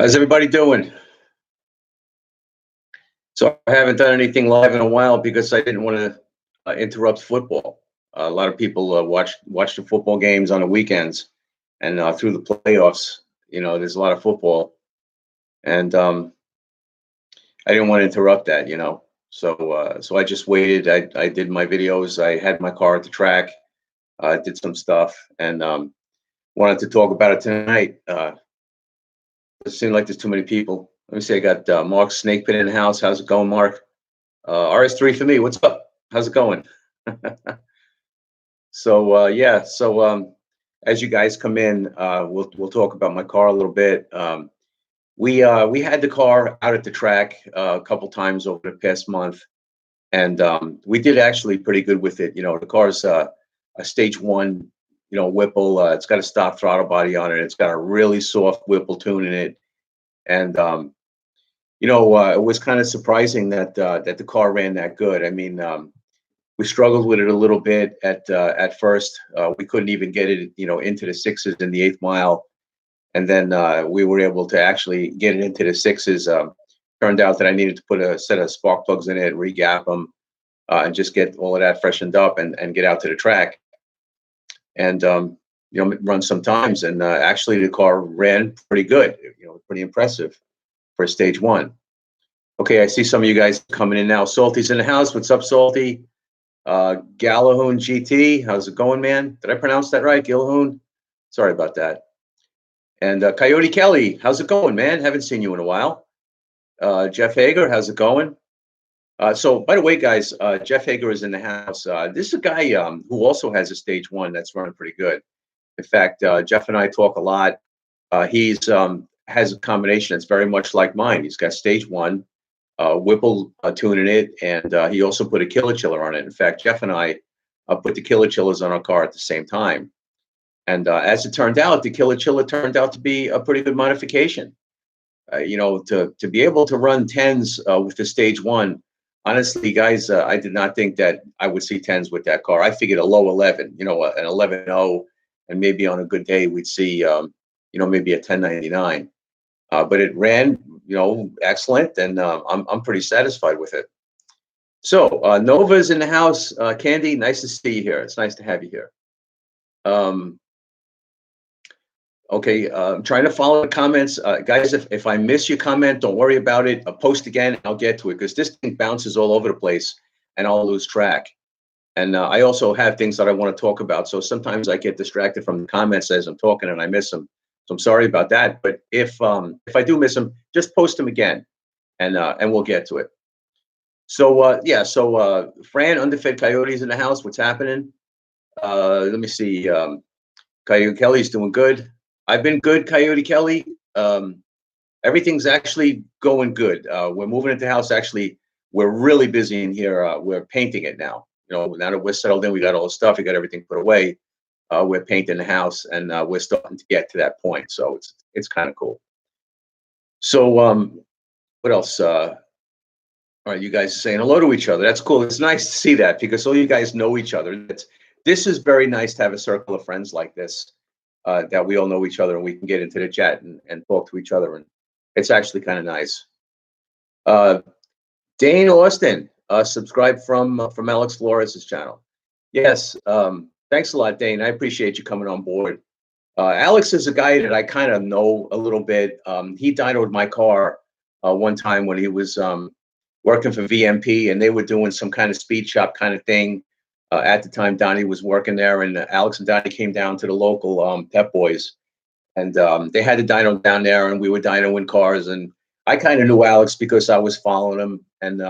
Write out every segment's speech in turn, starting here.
How's everybody doing? So I haven't done anything live in a while because I didn't want to interrupt football. A lot of people watch the football games on the weekends and through the playoffs. There's a lot of football, and I didn't want to interrupt that. So I just waited. I did my videos. I had my car at the track. I did some stuff and wanted to talk about it tonight. It seemed like there's too many people. Let me see. I got Mark Snakepit in the house. How's it going, Mark? RS3 for me. What's up? How's it going? So yeah. So as you guys come in, we'll talk about my car a little bit. We had the car out at the track a couple times over the past month, and we did actually pretty good with it. The car's a stage one, Whipple. It's got a stop throttle body on it. It's got a really soft Whipple tune in it, and it was kind of surprising that the car ran that good. I mean, we struggled with it a little bit at first. We couldn't even get it, into the sixes in the 8th mile, and then we were able to actually get it into the sixes. Turned out that I needed to put a set of spark plugs in it, re-gap them, and just get all of that freshened up and get out to the track, and run some times. And actually, the car ran pretty good. Pretty impressive for stage one. Okay, I see some of you guys coming in now. Salty's in the house. What's up, Salty? Galahoon GT, how's it going, man? Did I pronounce that right, Galahoon? Sorry about that. And Coyote Kelly, how's it going, man? Haven't seen you in a while. Jeff Hager, how's it going? So, by the way, guys, Jeff Hager is in the house. This is a guy who also has a stage one that's running pretty good. In fact, Jeff and I talk a lot. He's has a combination that's very much like mine. He's got stage one, Whipple tune in it, and he also put a killer chiller on it. In fact, Jeff and I put the killer chillers on our car at the same time. And as it turned out, the killer chiller turned out to be a pretty good modification. To be able to run 10s with the stage one, honestly, guys, I did not think that I would see 10s with that car. I figured a low 11, an 11.0, and maybe on a good day we'd see, maybe a 1099. But it ran, excellent, and I'm pretty satisfied with it. So Nova's in the house. Candy, nice to see you here. It's nice to have you here. Okay, I'm trying to follow the comments. Guys, if I miss your comment, don't worry about it. I'll post again, and I'll get to it, because this thing bounces all over the place, and I'll lose track. And I also have things that I want to talk about, so sometimes I get distracted from the comments as I'm talking, and I miss them. So I'm sorry about that. But if I do miss them, just post them again, and we'll get to it. So yeah, so Fran, Underfed Coyote's in the house. What's happening? Let me see. Coyote Kelly's doing good. I've been good, Coyote Kelly. Everything's actually going good. We're moving into the house. Actually, we're really busy in here. We're painting it now. Now that we're settled in, we got all the stuff. We got everything put away. We're painting the house, and we're starting to get to that point. So it's kind of cool. So what else? All right, you guys are saying hello to each other. That's cool. It's nice to see that, because all you guys know each other. This is very nice to have a circle of friends like this, that we all know each other, and we can get into the chat and talk to each other. And it's actually kind of nice. Dane Austin, subscribe from Alex Flores' channel. Yes. Thanks a lot, Dane. I appreciate you coming on board. Alex is a guy that I kind of know a little bit. He dynoed my car one time when he was working for VMP, and they were doing some kind of speed shop kind of thing. At the time, Donnie was working there, and Alex and Donnie came down to the local Pep Boys, and they had the dyno down there, and we were dynoing cars. And I kind of knew Alex because I was following him. And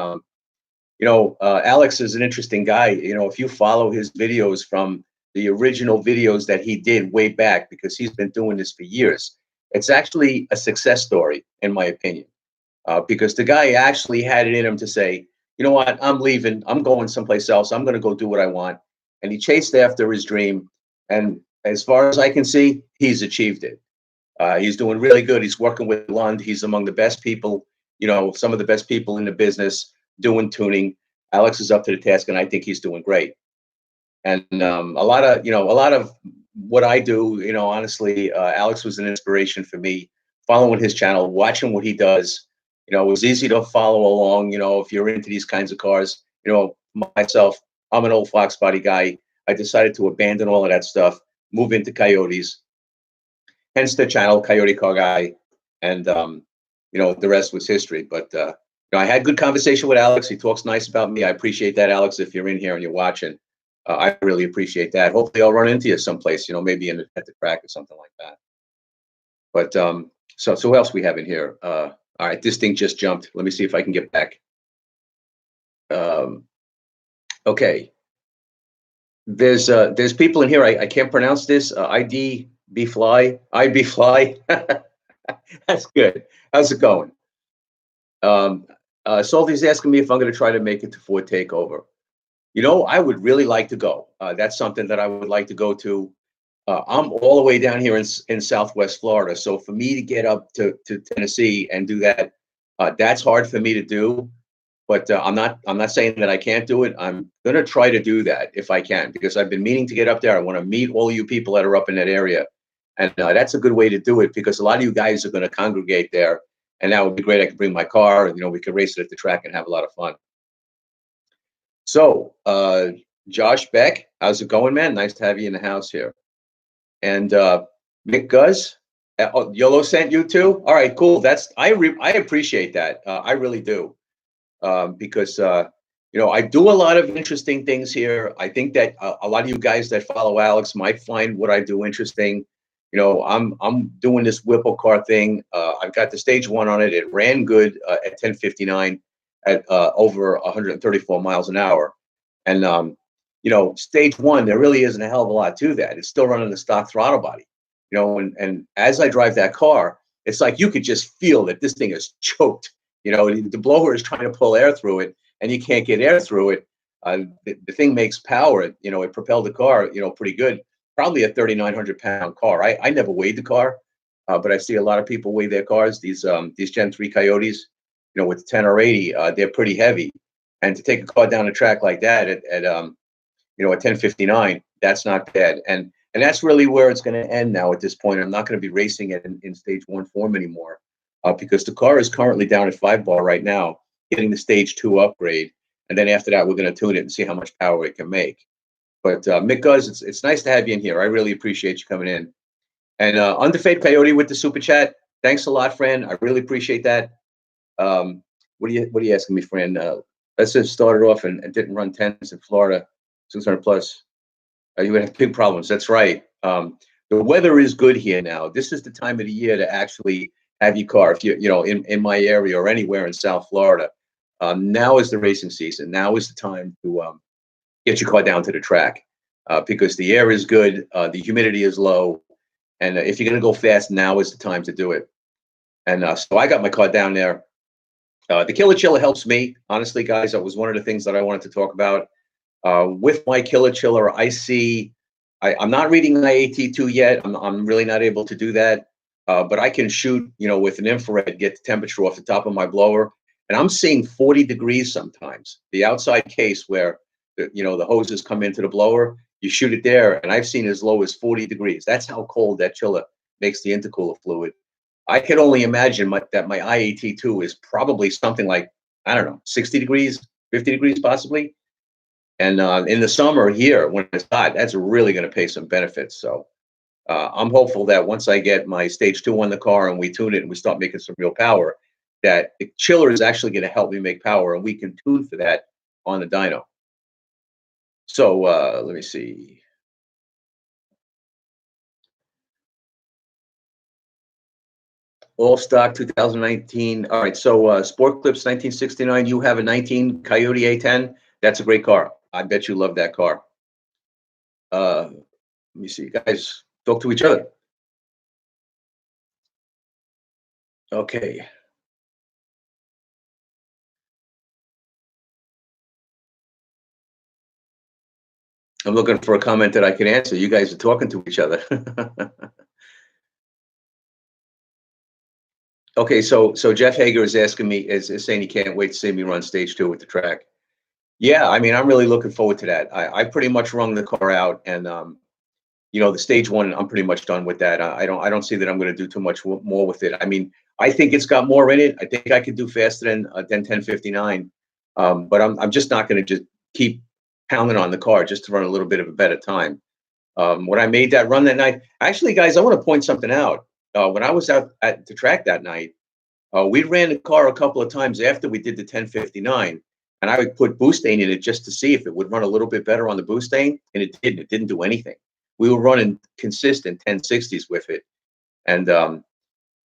Alex is an interesting guy. If you follow his videos from the original videos that he did way back, because he's been doing this for years, it's actually a success story, in my opinion, because the guy actually had it in him to say, you know what, I'm leaving. I'm going someplace else. I'm going to go do what I want. And he chased after his dream. And as far as I can see, he's achieved it. He's doing really good. He's working with Lund. He's among the best people, some of the best people in the business doing tuning. Alex is up to the task, and I think he's doing great. And a lot of what I do, honestly, Alex was an inspiration for me following his channel, watching what he does. You know, it was easy to follow along. You know, if you're into these kinds of cars, you know, myself, I'm an old Fox body guy. I decided to abandon all of that stuff, move into Coyotes, hence the channel, Coyote Car Guy, and you know, the rest was history. But you know, I had good conversation with Alex. He talks nice about me. I appreciate that, Alex. If you're in here and you're watching, I really appreciate that. Hopefully, I'll run into you someplace. You know, maybe at the track or something like that. But so what else we have in here? All right, this thing just jumped. Let me see if I can get back. Um, okay, there's people in here. I can't pronounce this. ID B Fly, IB Fly. That's good. How's it going? Um, Salty's asking me if I'm going to try to make it to Ford Takeover. You know, I would really like to go. That's something that I would like to go to. I'm all the way down here in Southwest Florida, so for me to get up to Tennessee and do that, that's hard for me to do. But I'm not saying that I can't do it. I'm gonna try to do that if I can, because I've been meaning to get up there. I want to meet all you people that are up in that area, and that's a good way to do it because a lot of you guys are going to congregate there, and that would be great. I could bring my car, and you know, we could race it at the track and have a lot of fun. So, Josh Beck, how's it going, man? Nice to have you in the house here. And Mick Guz, Yolo sent you too. All right, cool. I appreciate that. I really do, because you know, I do a lot of interesting things here. I think that a lot of you guys that follow Alex might find what I do interesting. You know, I'm doing this Whipple car thing. I've got the stage one on it. It ran good at 10:59 at over 134 miles an hour. And you know, stage one, there really isn't a hell of a lot to that. It's still running the stock throttle body. You know, and as I drive that car, it's like you could just feel that this thing is choked. You know, the blower is trying to pull air through it, and you can't get air through it. The thing makes power. You know, it propelled the car, you know, pretty good. Probably a 3,900 pound car. I never weighed the car, but I see a lot of people weigh their cars. These Gen 3 Coyotes, you know, with 10 or 80, they're pretty heavy. And to take a car down a track like that at you know, at 10:59, that's not bad. And that's really where it's going to end now at this point. I'm not going to be racing it in stage one form anymore, because the car is currently down at 5 bar right now, getting the stage two upgrade. And then after that, we're going to tune it and see how much power it can make. But Mick Guz, it's nice to have you in here. I really appreciate you coming in. And Underfade Coyote with the super chat. Thanks a lot, friend. I really appreciate that. What are you asking me, friend? Let's just started off and didn't run tens in Florida, 600 plus. You would have big problems. That's right. The weather is good here now. This is the time of the year to actually have your car. If you know, in my area or anywhere in South Florida, now is the racing season. Now is the time to get your car down to the track, because the air is good, the humidity is low, and if you're going to go fast, now is the time to do it. And so I got my car down there. The Killer Chiller helps me, honestly, guys. That was one of the things that I wanted to talk about. With my Killer Chiller, I'm not reading IAT2 yet. I'm really not able to do that. But I can shoot, you know, with an infrared, get the temperature off the top of my blower. And I'm seeing 40 degrees sometimes. The outside case where, you know, the hoses come into the blower, you shoot it there. And I've seen as low as 40 degrees. That's how cold that chiller makes the intercooler fluid. I could only imagine that my IAT2 is probably something like, I don't know, 60 degrees, 50 degrees possibly. And in the summer here, when it's hot, that's really going to pay some benefits. So I'm hopeful that once I get my stage two on the car and we tune it and we start making some real power, that the chiller is actually going to help me make power, and we can tune for that on the dyno. So let me see. All stock 2019. All right. So Sport Clips 1969. You have a 19 Coyote A10. That's a great car. I bet you love that car. Let me see. Guys, talk to each other. Okay. I'm looking for a comment that I can answer. You guys are talking to each other. Okay, so Jeff Hager is asking me, is saying he can't wait to see me run stage two with the track. Yeah, I mean, I'm really looking forward to that. I pretty much wrung the car out, and the stage one, I'm pretty much done with that. I don't see that I'm going to do too much more with it. I mean, I think it's got more in it. I think I could do faster than 1059, but I'm just not going to just keep pounding on the car just to run a little bit of a better time. When I made that run that night, actually, guys, I want to point something out. When I was out at the track that night, we ran the car a couple of times after we did the 1059, and I would put boost in it just to see if it would run a little bit better on the boost, and it didn't. It didn't do anything. We were running consistent 1060s with it, and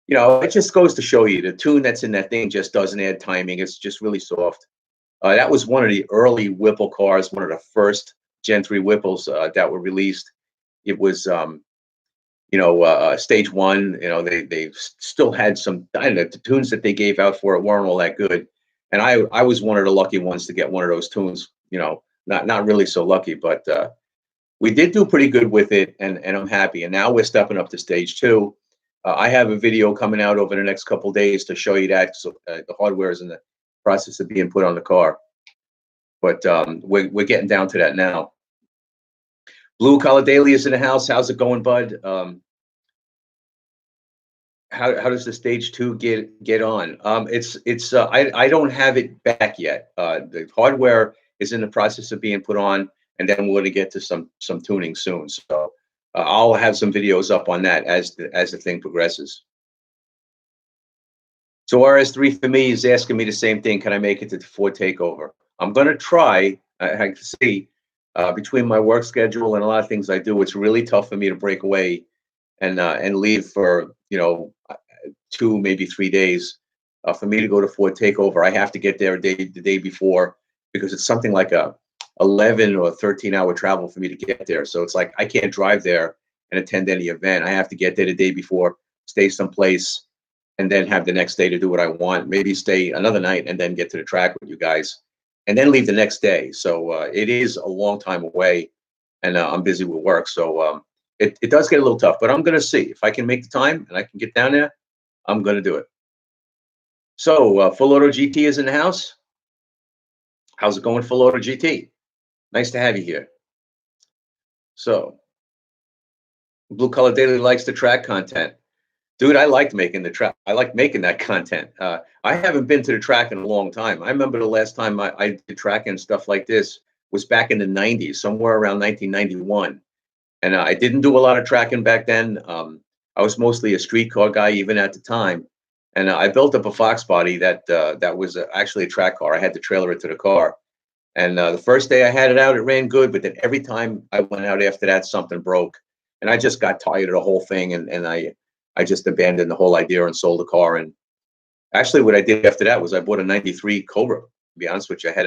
it just goes to show you the tune that's in that thing just doesn't add timing. It's just really soft. That was one of the early Whipple cars, one of the first Gen 3 Whipples that were released. It was stage one. They still had some, I don't know, the tunes that they gave out for it weren't all that good, and I was one of the lucky ones to get one of those tunes. Not really so lucky, but we did do pretty good with it, and I'm happy. And now we're stepping up to stage two. I have a video coming out over the next couple days to show you that. So the hardware is in the process of being put on the car, but we're getting down to that now. Blue Collar Daily is in the house. How's it going, bud? How does the stage two get on? I don't have it back yet. The hardware is in the process of being put on, and then we're going to get to some tuning soon. So I'll have some videos up on that as the thing progresses. So RS3 for me is asking me the same thing. Can I make it to the Ford takeover? I'm going to try. I can see between my work schedule and a lot of things I do, it's really tough for me to break away and leave for 2, maybe 3 days. For me to go to Ford takeover, I have to get there the day before, because it's something like a 11 or 13-hour travel for me to get there. So it's like I can't drive there and attend any event. I have to get there the day before, stay someplace, and then have the next day to do what I want. Maybe stay another night and then get to the track with you guys, and then leave the next day. So it is a long time away, and I'm busy with work. So it does get a little tough, but I'm going to see if I can make the time and I can get down there. I'm going to do it. So Full Auto GT is in the house. How's it going, Full Auto GT? Nice to have you here. So Blue Collar Daily likes the track content. Dude, I liked making the track. I like making that content. I haven't been to the track in a long time. I remember the last time I did track and stuff like this was back in the 90s, somewhere around 1991. And I didn't do a lot of tracking back then. I was mostly a street car guy even at the time. And I built up a Fox body that was actually a track car. I had to trailer it to the car. And the first day I had it out, it ran good. But then every time I went out after that, something broke. And I just got tired of the whole thing. And I just abandoned the whole idea and sold the car. And actually what I did after that was I bought a 93 Cobra. To be honest with you, I had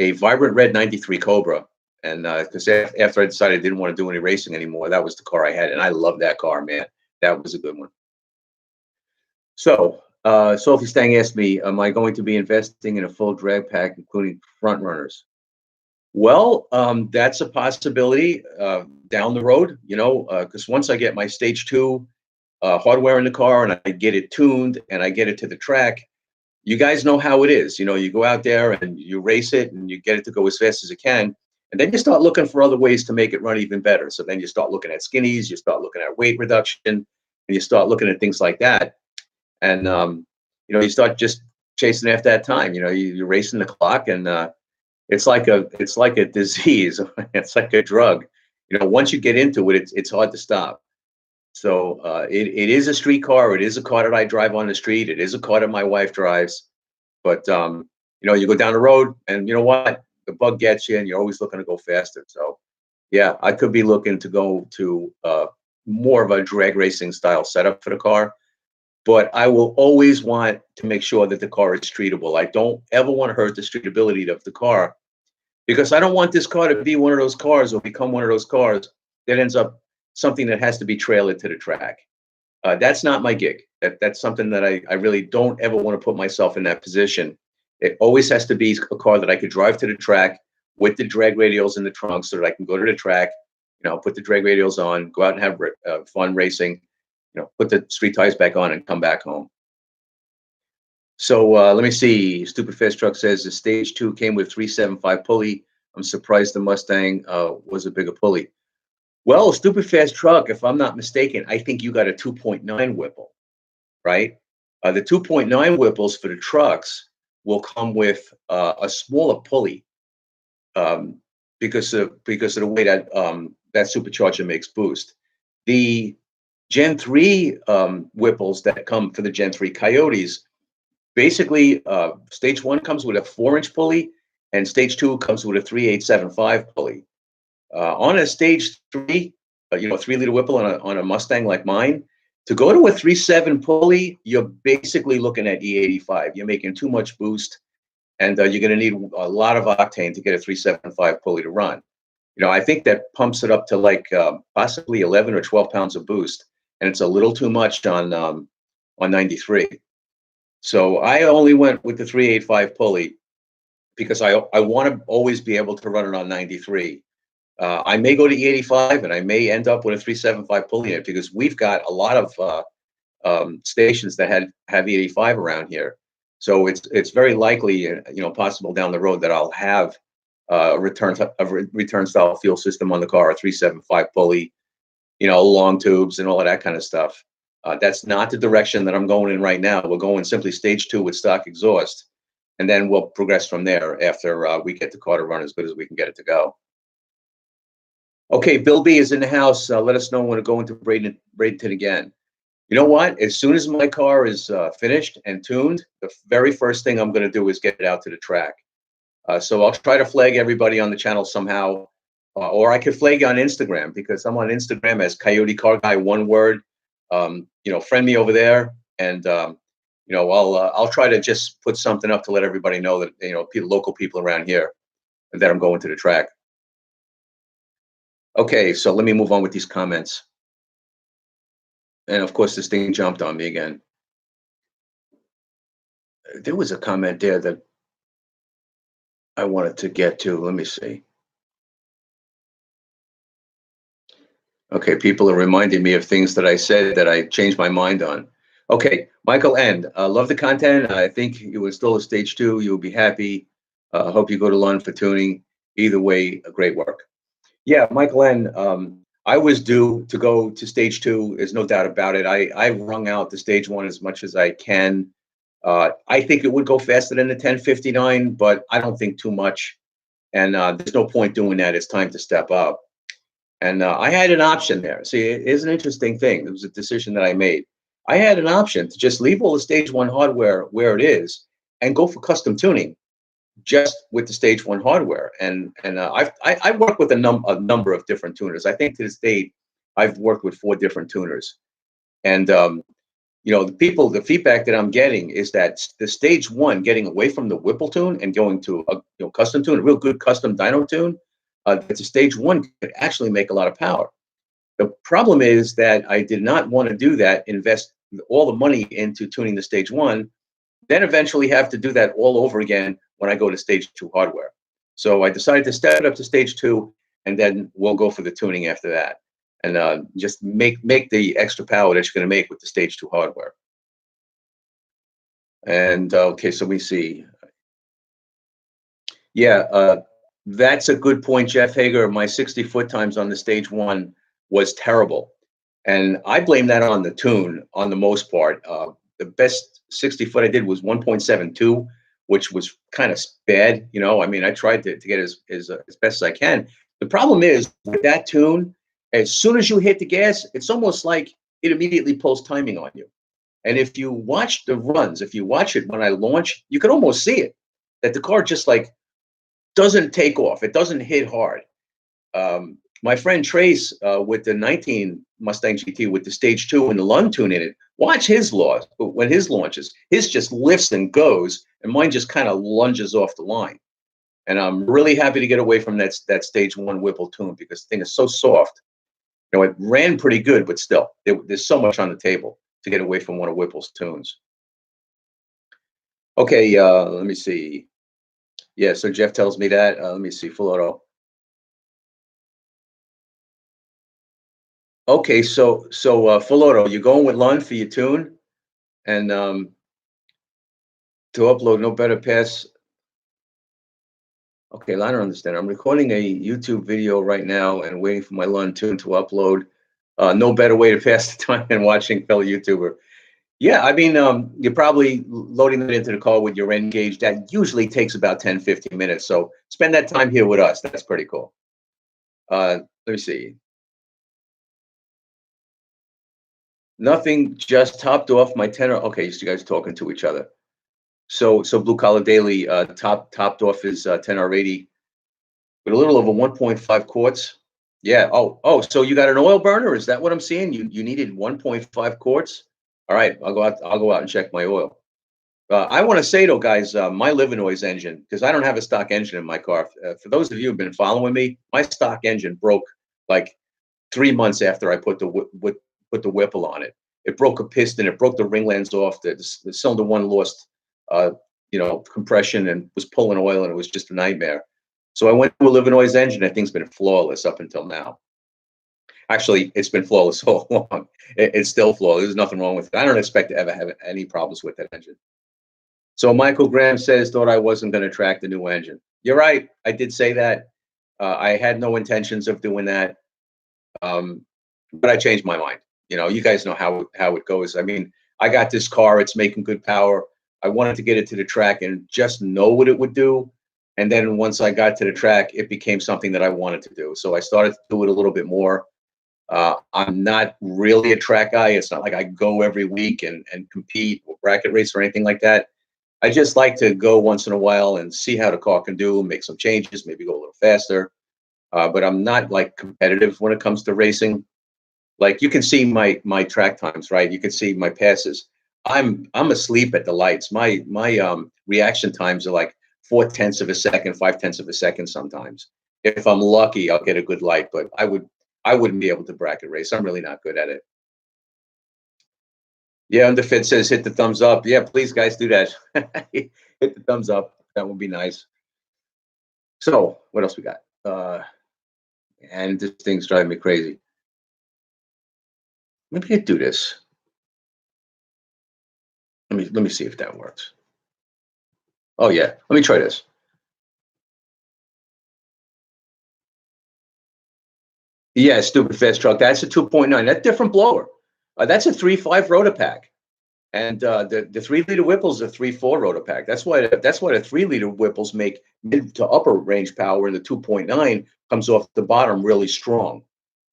a vibrant red 93 Cobra. And because after I decided I didn't want to do any racing anymore, that was the car I had. And I love that car, man. That was a good one. So Sophie Stang asked me, am I going to be investing in a full drag pack, including front runners? Well, that's a possibility down the road, because once I get my stage two hardware in the car and I get it tuned and I get it to the track, you guys know how it is. You go out there and you race it and you get it to go as fast as it can. And then you start looking for other ways to make it run even better. So then you start looking at skinnies, you start looking at weight reduction, and you start looking at things like that. And, you start just chasing after that time. You're racing the clock, and it's like a disease. It's like a drug. Once you get into it, it's hard to stop. So it is a street car. It is a car that I drive on the street. It is a car that my wife drives. But, you go down the road, and you know what? The bug gets you, and you're always looking to go faster. So, yeah, I could be looking to go to more of a drag racing style setup for the car. But I will always want to make sure that the car is streetable. I don't ever want to hurt the streetability of the car, because I don't want this car to be one of those cars or become one of those cars that ends up something that has to be trailered to the track. That's not my gig. That's something that I really don't ever want to put myself in that position. It always has to be a car that I could drive to the track with the drag radials in the trunk so that I can go to the track, put the drag radials on, go out and have fun racing, put the street tires back on and come back home. So let me see. Stupid Fast Truck says the stage two came with 375 pulley. I'm surprised the Mustang was a bigger pulley. Well, stupid fast truck, if I'm not mistaken, I think you got a 2.9 Whipple, right? The 2.9 Whipples for the trucks will come with a smaller pulley, um, because of the way that that supercharger makes boost. The Gen 3 Whipples that come for the Gen 3 Coyotes, basically, stage one comes with a 4-inch pulley, and stage two comes with a 3.875 pulley. On a stage three, 3-liter Whipple on a Mustang like mine, to go to a 3.7 pulley, you're basically looking at E85. You're making too much boost, and you're going to need a lot of octane to get a 3.75 pulley to run. I think that pumps it up to like possibly 11 or 12 pounds of boost, and it's a little too much on 93. So I only went with the 3.85 pulley because I want to always be able to run it on 93. I may go to E85 and I may end up with a 3.75 pulley in it because we've got a lot of stations that have E85 around here. So it's very likely, possible down the road that I'll have a return style fuel system on the car, a 3.75 pulley, long tubes and all of that kind of stuff. That's not the direction that I'm going in right now. We're going simply stage two with stock exhaust, and then we'll progress from there after we get the car to run as good as we can get it to go. Okay, Bill B is in the house. Let us know when to go into Bradenton again. You know what? As soon as my car is finished and tuned, the very first thing I'm going to do is get it out to the track. So I'll try to flag everybody on the channel somehow, or I could flag you on Instagram because I'm on Instagram as Coyote Car Guy, one word. Friend me over there, and I'll try to just put something up to let everybody know that local people around here that I'm going to the track. Okay, so let me move on with these comments. And of course, this thing jumped on me again. There was a comment there that I wanted to get to. Let me see. Okay, people are reminding me of things that I said that I changed my mind on. Okay, Michael N. Love the content. I think you install a stage two. You'll be happy. Hope you go to Lund for tuning. Either way, great work. Yeah, Michael N. I was due to go to stage two. There's no doubt about it. I wrung out the stage one as much as I can. I think it would go faster than the 1059, but I don't think too much. And there's no point doing that. It's time to step up. And I had an option there. See, it is an interesting thing. It was a decision that I made. I had an option to just leave all the stage one hardware where it is and go for custom tuning just with the stage one hardware. And I work with a number of different tuners. I think to this date, I've worked with 4 different tuners. And the feedback that I'm getting is that the stage one, getting away from the Whipple tune and going to a custom tune, a real good custom dyno tune, that's a stage one could actually make a lot of power. The problem is that I did not want to do that, invest all the money into tuning the stage one, then eventually have to do that all over again when I go to stage two hardware. So I decided to step it up to stage two, and then we'll go for the tuning after that, and just make the extra power that you're going to make with the stage two hardware. And okay, so we see. Yeah, that's a good point, Jeff Hager. My 60-foot times on the stage one was terrible, and I blame that on the tune on the most part. The best 60-foot I did was 1.72, which was kind of bad. I mean, I tried to get as best as I can. The problem is with that tune, as soon as you hit the gas, it's almost like it immediately pulls timing on you. And if you watch the runs, if you watch it when I launch, you can almost see it that the car just like doesn't take off. It doesn't hit hard. My friend Trace with the 19 Mustang GT with the stage two and the Lund tune in it, watch his laws when his launches. His just lifts and goes, and mine just kind of lunges off the line. And I'm really happy to get away from that stage one Whipple tune because the thing is so soft. It ran pretty good, but still, there's so much on the table to get away from one of Whipple's tunes. Okay, let me see. Yeah, so Jeff tells me that. Let me see, full auto. Okay, so full auto, you're going with Lund for your tune, and to upload no better pass. Okay, I don't understand. I'm recording a YouTube video right now and waiting for my Lun tune to upload. No better way to pass the time than watching fellow YouTuber. Yeah, I mean, you're probably loading it into the car with your N-Gage. That usually takes about 10, 15 minutes. So spend that time here with us. That's pretty cool. Let me see. Nothing, just topped off my tenor. Okay, so you guys are talking to each other. So Blue Collar Daily topped off his 10R80 with a little over 1.5 quarts. Yeah. So you got an oil burner? Is that what I'm seeing? You needed 1.5 quarts? All right, I'll go out and check my oil. I want to say though, guys, my Livinois engine, because I don't have a stock engine in my car. For those of you who've been following me, my stock engine broke like 3 months after I put the Whipple on it. It broke a piston. It broke the ring lands off. The cylinder one lost, uh, compression and was pulling oil, and it was just a nightmare. So I went to a Livinois engine. That thing's been flawless up until now. Actually, it's been flawless all along. It's still flawless. There's nothing wrong with it. I don't expect to ever have any problems with that engine. So Michael Graham says, thought I wasn't going to track the new engine. You're right. I did say that. I had no intentions of doing that. But I changed my mind. You guys know how it goes. I mean, I got this car, it's making good power. I wanted to get it to the track and just know what it would do. And then once I got to the track, it became something that I wanted to do. So I started to do it a little bit more. I'm not really a track guy. It's not like I go every week and compete or bracket race or anything like that. I just like to go once in a while and see how the car can do, make some changes, maybe go a little faster. But I'm not like competitive when it comes to racing. Like you can see my track times, right? You can see my passes. I'm asleep at the lights. My reaction times are like 4/10 of a second, 5/10 of a second sometimes. If I'm lucky, I'll get a good light, but I wouldn't be able to bracket race. I'm really not good at it. Yeah, Underfit says hit the thumbs up. Yeah, please guys do that. Hit the thumbs up. That would be nice. So what else we got? And this thing's driving me crazy. Maybe I do this. Let me see if that works. Oh yeah, let me try this. Yeah, stupid fast truck. That's a 2.9. That's different blower. That's a 3.5 rotor pack, and the 3 liter Whipple's a 3.4 rotor pack. That's why the 3 liter Whipples make mid to upper range power, and the 2.9 comes off the bottom really strong.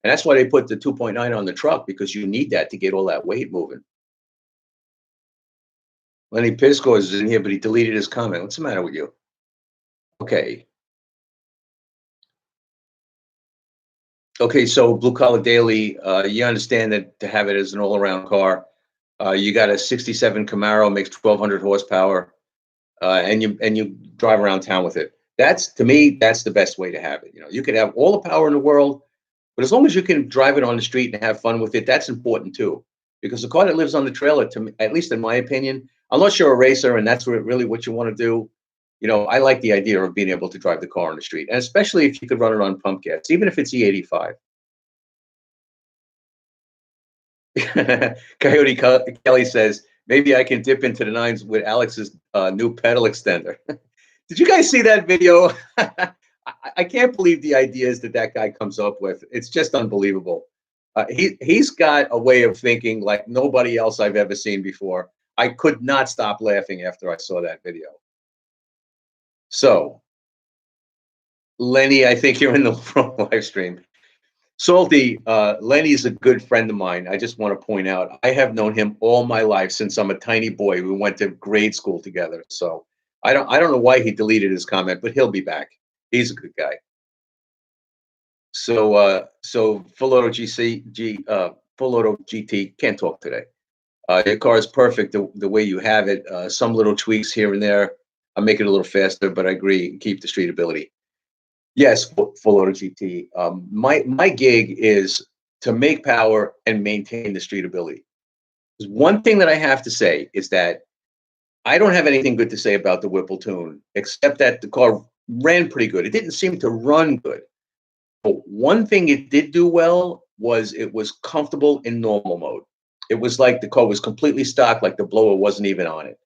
And that's why they put the 2.9 on the truck, because you need that to get all that weight moving. Lenny Pisco is in here, but he deleted his comment. What's the matter with you? Okay. Okay, so Blue Collar Daily, you understand that to have it as an all-around car, you got a '67 Camaro, makes 1,200 horsepower, and you drive around town with it. That's, to me, that's the best way to have it. You could have all the power in the world, but as long as you can drive it on the street and have fun with it, that's important too. Because the car that lives on the trailer, to me, at least in my opinion, unless you're a racer and that's really what you want to do, I like the idea of being able to drive the car on the street, and especially if you could run it on pump gas, even if it's E85. Kelly says, maybe I can dip into the nines with Alex's new pedal extender. Did you guys see that video? I can't believe the ideas that guy comes up with. It's just unbelievable. He's got a way of thinking like nobody else I've ever seen before. I could not stop laughing after I saw that video. So, Lenny, I think you're in the wrong live stream. Salty, Lenny's a good friend of mine. I just want to point out, I have known him all my life since I'm a tiny boy. We went to grade school together. So I don't know why he deleted his comment, but he'll be back. He's a good guy. So Full Auto Full Auto GT can't talk today. Your car is perfect the way you have it. Some little tweaks here and there. I'll make it a little faster, but I agree, keep the streetability. Yes, Full Auto GT. My gig is to make power and maintain the streetability. One thing that I have to say is that I don't have anything good to say about the Whipple tune, except that the car ran pretty good. It didn't seem to run good. But one thing it did do well was it was comfortable in normal mode. It was like the car was completely stock, like the blower wasn't even on it.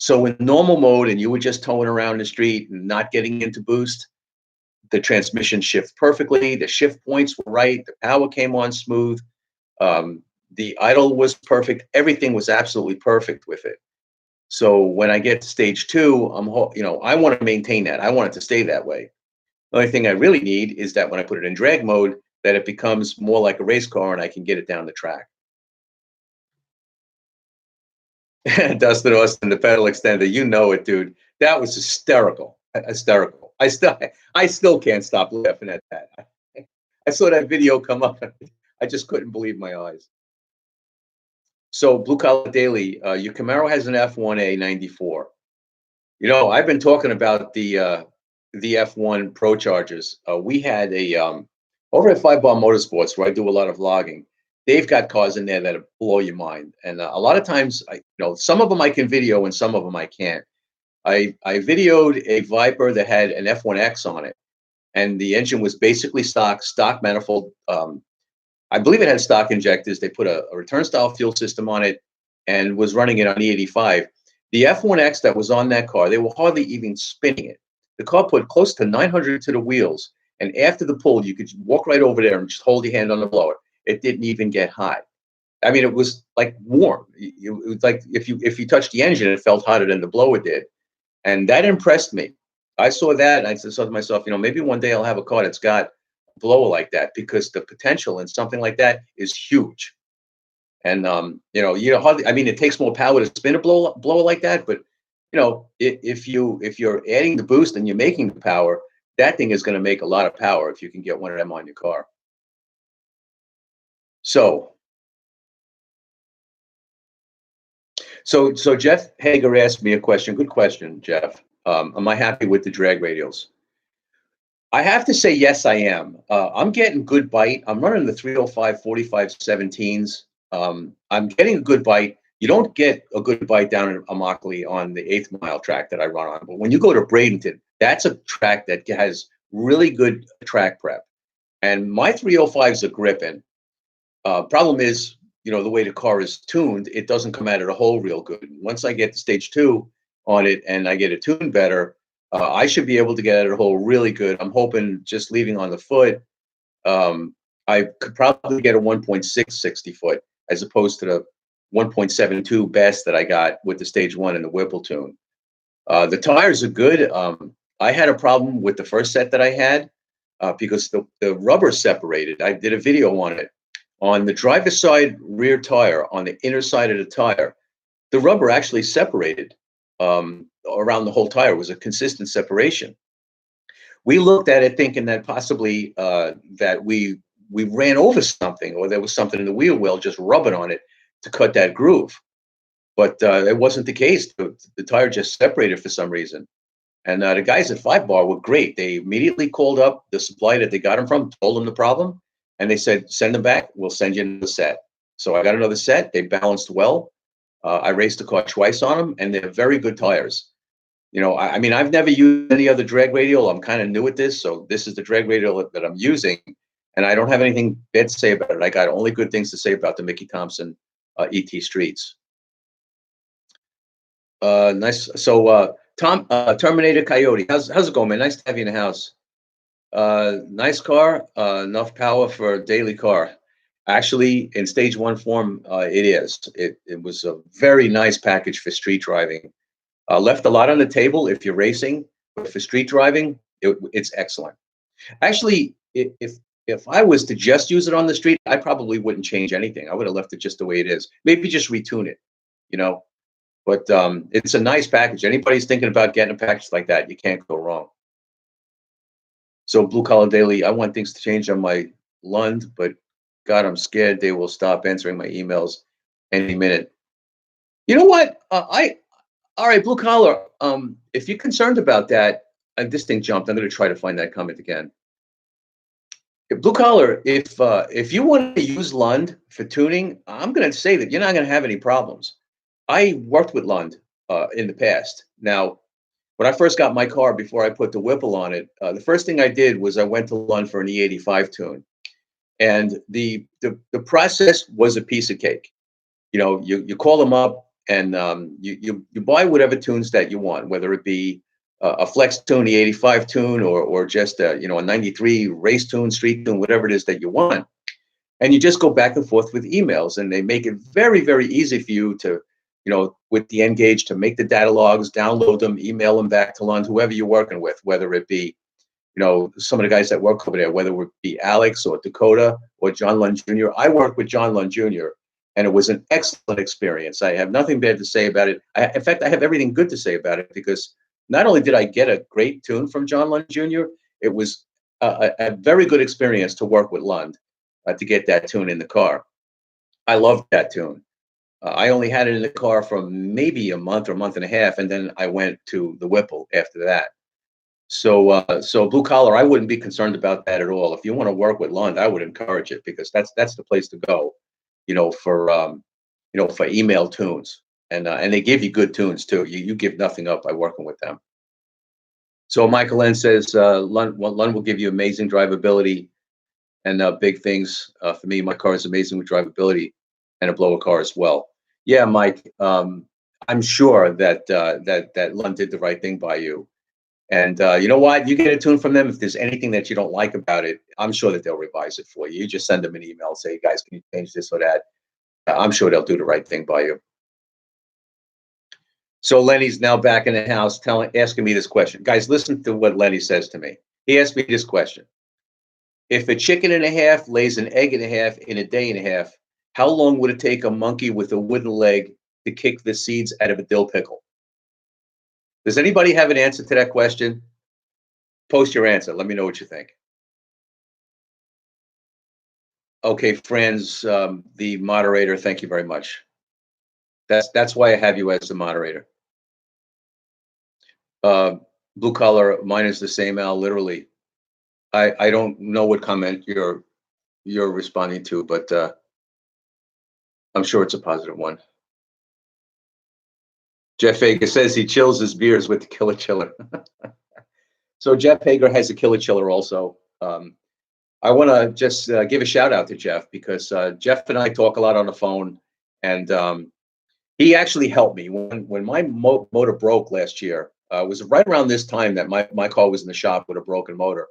So in normal mode, and you were just towing around the street and not getting into boost, the transmission shift perfectly. The shift points were right. The power came on smooth. Um, the idle was perfect. Everything was absolutely perfect with it. So when I get to stage two, I want to maintain that. I want it to stay that way. The only thing I really need is that when I put it in drag mode, that it becomes more like a race car and I can get it down the track. Dustin Austin, the pedal extender, you know it, dude. That was hysterical, hysterical. I still can't stop laughing at that. I saw that video come up. I just couldn't believe my eyes. So, Blue Collar Daily, your Camaro has an F1A 94. I've been talking about the F1 Pro Chargers. We had a over at Five Bar Motorsports, where I do a lot of vlogging. They've got cars in there that blow your mind, and a lot of times, some of them I can video and some of them I can't. I videoed a Viper that had an F1X on it, and the engine was basically stock manifold. I believe it had stock injectors. They put a return style fuel system on it and was running it on E85. The F1X that was on that car, they were hardly even spinning it. The car put close to 900 to the wheels. And after the pull, you could walk right over there and just hold your hand on the blower. It didn't even get hot. I mean, it was like warm. It was like if you touched the engine, it felt hotter than the blower did. And that impressed me. I saw that and I thought to myself, maybe one day I'll have a car that's got a blower like that, because the potential in something like that is huge. And hardly. I mean, it takes more power to spin a blower like that, but if you're adding the boost and you're making the power, that thing is going to make a lot of power if you can get one of them on your car. So, so Jeff Hager asked me a question. Good question, Jeff. Am I happy with the drag radials? I have to say, yes, I am. I'm getting good bite. I'm running the 305 45 17s. I'm getting a good bite. You don't get a good bite down in Immokalee on the 8th mile track that I run on. But when you go to Bradenton, that's a track that has really good track prep. And my 305s are gripping. Problem is, the way the car is tuned, it doesn't come out of the hole real good. Once I get to stage two on it and I get it tuned better, I should be able to get out of the hole really good. I'm hoping just leaving on the foot, I could probably get a 1.6 60 foot as opposed to the 1.72 best that I got with the stage one and the Whipple tune. The tires are good. I had a problem with the first set that I had because the rubber separated. I did a video on it. On the driver's side rear tire, on the inner side of the tire, the rubber actually separated around the whole tire. It was a consistent separation. We looked at it thinking that possibly that we ran over something, or there was something in the wheel well just rubbing on it to cut that groove. But it wasn't the case. The tire just separated for some reason. And the guys at Five Bar were great. They immediately called up the supplier that they got them from, told them the problem, and they said, send them back. We'll send you another set. So I got another set. They balanced well. I raced the car twice on them, and they're very good tires. I mean, I've never used any other drag radial. I'm kind of new at this, so this is the drag radial that I'm using, and I don't have anything bad to say about it. I got only good things to say about the Mickey Thompson ET Streets. Nice. So, Tom, Terminator Coyote, how's it going, man? Nice to have you in the house. Nice car, enough power for a daily car. Actually, in stage one form, it is. It was a very nice package for street driving. Left a lot on the table if you're racing, but for street driving, it's excellent. Actually, if I was to just use it on the street, I probably wouldn't change anything. I would have left it just the way it is. Maybe just retune it, you know. But it's a nice package. Anybody's thinking about getting a package like that, you can't go wrong. So Blue Collar Daily, I want things to change on my Lund, but God, I'm scared they will stop answering my emails any minute. You know what? All right, Blue Collar. If you're concerned about that, and this thing jumped, I'm going to try to find that comment again. Blue Collar, if you want to use Lund for tuning, I'm going to say that you're not going to have any problems. I worked with Lund in the past. Now, when I first got my car, before I put the Whipple on it, the first thing I did was I went to Lund for an E85 tune, and the process was a piece of cake. You know, you call them up, and you buy whatever tunes that you want, whether it be a flex tune, the 85 tune, or just a 93 race tune, street tune, whatever it is that you want. And you just go back and forth with emails, and they make it very, very easy for you to, with the Engage, to make the data logs, download them, email them back to Lund, whoever you're working with, whether it be, some of the guys that work over there, whether it be Alex or Dakota or John Lund Jr. I worked with John Lund Jr., and it was an excellent experience. I have nothing bad to say about it. In fact, I have everything good to say about it, because not only did I get a great tune from John Lund Jr., it was a very good experience to work with Lund to get that tune in the car. I loved that tune. I only had it in the car for maybe a month or a month and a half, and then I went to the Whipple after that. So blue collar, I wouldn't be concerned about that at all. If you want to work with Lund, I would encourage it, because that's the place to go, for email tunes, and they give you good tunes too. You give nothing up by working with them. So Michael N says Lund will give you amazing drivability and big things. For me, my car is amazing with drivability, and a blower car as well. Yeah, Mike, I'm sure that Lund did the right thing by you. And you know what? You get a tune from them. If there's anything that you don't like about it, I'm sure that they'll revise it for you. You just send them an email, say, guys, can you change this or that? I'm sure they'll do the right thing by you. So Lenny's now back in the house asking me this question. Guys, listen to what Lenny says to me. He asked me this question. If a chicken and a half lays an egg and a half in a day and a half, how long would it take a monkey with a wooden leg to kick the seeds out of a dill pickle? Does anybody have an answer to that question? Post your answer. Let me know what you think. Okay, friends, the moderator, thank you very much. That's why I have you as the moderator. Blue collar, mine is the same, Al, literally. I don't know what comment you're responding to, but I'm sure it's a positive one. Jeff Hager says he chills his beers with the Killer Chiller. So Jeff Hager has a Killer Chiller also. I want to just give a shout out to Jeff, because Jeff and I talk a lot on the phone, and he actually helped me when my motor broke last year. It was right around this time that my car was in the shop with a broken motor,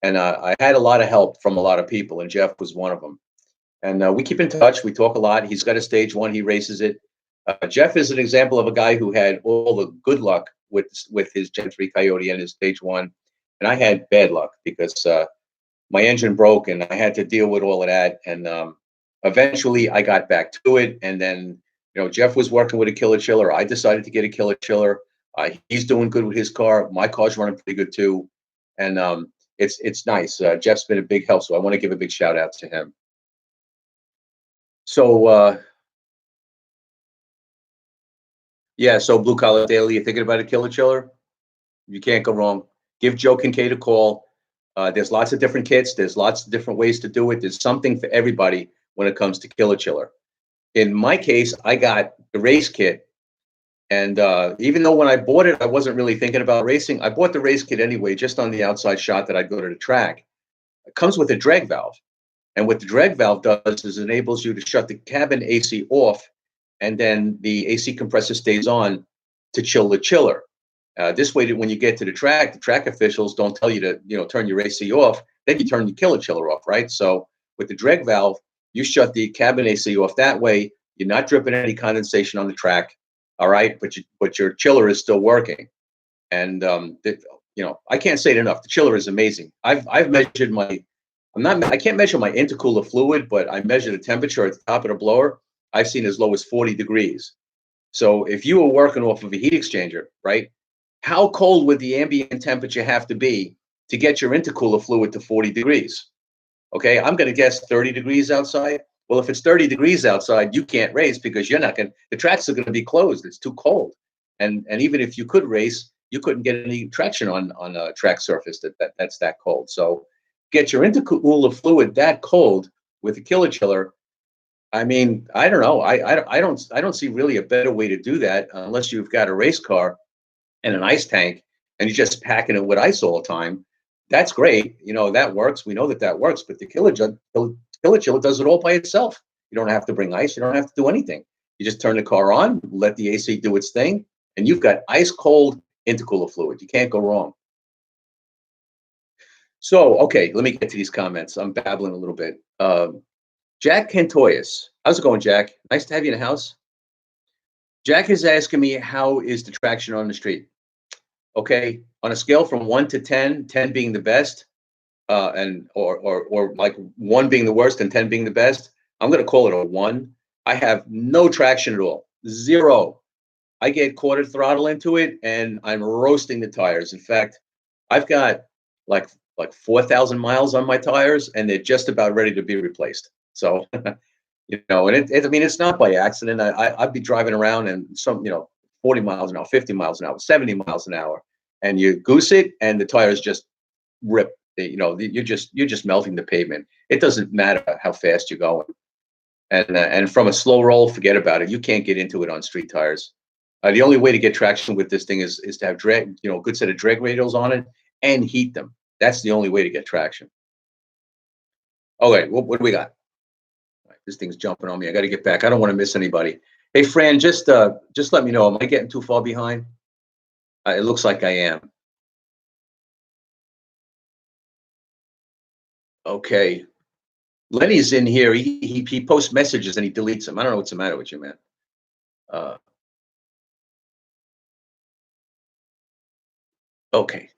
and I had a lot of help from a lot of people, and Jeff was one of them. And we keep in touch. We talk a lot. He's got a stage one. He races it. Jeff is an example of a guy who had all the good luck with his Gen 3 Coyote and his stage one, and I had bad luck, because my engine broke and I had to deal with all of that. And eventually I got back to it. And then, Jeff was working with a Killer Chiller. I decided to get a Killer Chiller. He's doing good with his car. My car's running pretty good too. And it's nice. Jeff's been a big help. So I want to give a big shout out to him. So, yeah. So Blue Collar Daily, you thinking about a Killer Chiller? You can't go wrong. Give Joe Kincaid a call. There's lots of different kits. There's lots of different ways to do it. There's something for everybody when it comes to Killer Chiller. In my case, I got the race kit. And even though when I bought it, I wasn't really thinking about racing, I bought the race kit anyway, just on the outside shot that I'd go to the track. It comes with a drag valve. And what the drag valve does is enables you to shut the cabin AC off, and then the AC compressor stays on to chill the chiller. This way, when you get to the track officials don't tell you to, turn your AC off. Then you turn your Killer Chiller off, right? So with the drag valve, you shut the cabin AC off. That way, you're not dripping any condensation on the track, all right? But your chiller is still working. And I can't say it enough. The chiller is amazing. I've measured I can't measure my intercooler fluid, but I measure the temperature at the top of the blower. I've seen as low as 40 degrees. So if you were working off of a heat exchanger, right? How cold would the ambient temperature have to be to get your intercooler fluid to 40 degrees? Okay, I'm going to guess 30 degrees outside. Well, if it's 30 degrees outside, you can't race, because the tracks are going to be closed. It's too cold. And even if you could race, you couldn't get any traction on a track surface that's that cold. So get your intercooler fluid that cold with a Killer Chiller. I mean, I don't know. I don't see really a better way to do that, unless you've got a race car and an ice tank, and you're just packing it with ice all the time. That's great. That works. We know that works. But the Killer Chiller does it all by itself. You don't have to bring ice. You don't have to do anything. You just turn the car on, let the AC do its thing, and you've got ice cold intercooler fluid. You can't go wrong. So, okay, let me get to these comments. I'm babbling a little bit. Jack Cantoyas. How's it going, Jack? Nice to have you in the house. Jack is asking me, how is the traction on the street? Okay, on a scale from 1 to 10, 10 being the best, and or like 1 being the worst and 10 being the best, I'm going to call it a 1. I have no traction at all. Zero. I get quarter throttle into it and I'm roasting the tires. In fact, I've got like 4,000 miles on my tires and they're just about ready to be replaced. So, and I mean, it's not by accident. I'd be driving around and 40 miles an hour, 50 miles an hour, 70 miles an hour, and you goose it and the tires just rip. You're just melting the pavement. It doesn't matter how fast you're going. And from a slow roll, forget about it. You can't get into it on street tires. The only way to get traction with this thing is to have a good set of drag radials on it and heat them. That's the only way to get traction. Okay, what do we got? All right, this thing's jumping on me. I got to get back. I don't want to miss anybody. Hey, Fran, just let me know. Am I getting too far behind? It looks like I am. Okay. Lenny's in here. He posts messages and he deletes them. I don't know what's the matter with you, man. Okay.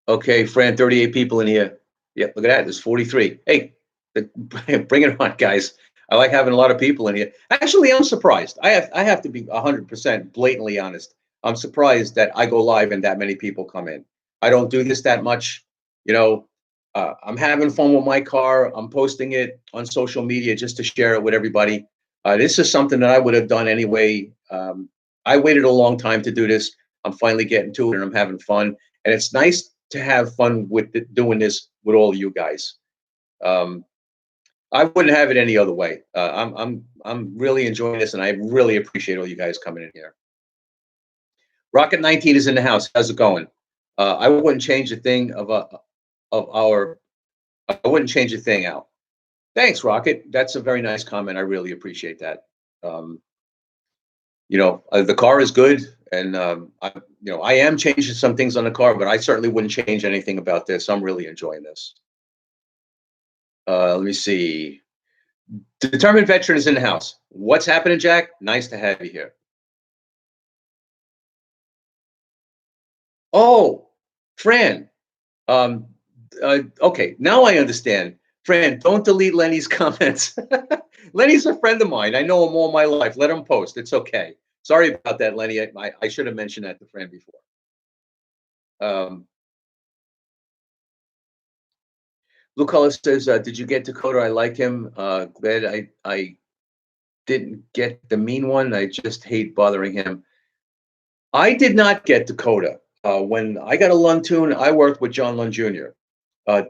Okay, Fran, 38 people in here. Yep, look at that. There's 43. Hey, bring it on, guys. I like having a lot of people in here. Actually, I'm surprised. I have to be 100% blatantly honest. I'm surprised that I go live and that many people come in. I don't do this that much. You know, I'm having fun with my car. I'm posting it on social media just to share it with everybody. This is something that I would have done anyway. I waited a long time to do this. I'm finally getting to it and I'm having fun. And it's nice to have fun with doing this with all you guys. I wouldn't have it any other way. I'm really enjoying this, and I really appreciate all you guys coming in here. Rocket 19 is in the house. How's it going? I wouldn't change a thing of our. I wouldn't change a thing out. Thanks, Rocket. That's a very nice comment. I really appreciate that. Um, the car is good, and I am changing some things on the car, but I certainly wouldn't change anything about this. I'm really enjoying this. Let me see. Determined Veteran is in the house. What's happening, Jack? Nice to have you here. Oh, Fran. Okay, now I understand. Fran, don't delete Lenny's comments. Lenny's a friend of mine. I know him all my life. Let him post. It's okay. Sorry about that, Lenny. I should have mentioned that to Fran before. Blue Collar says, did you get Dakota? I like him. Glad I didn't get the mean one. I just hate bothering him. I did not get Dakota. When I got a Lund tune, I worked with John Lund Jr.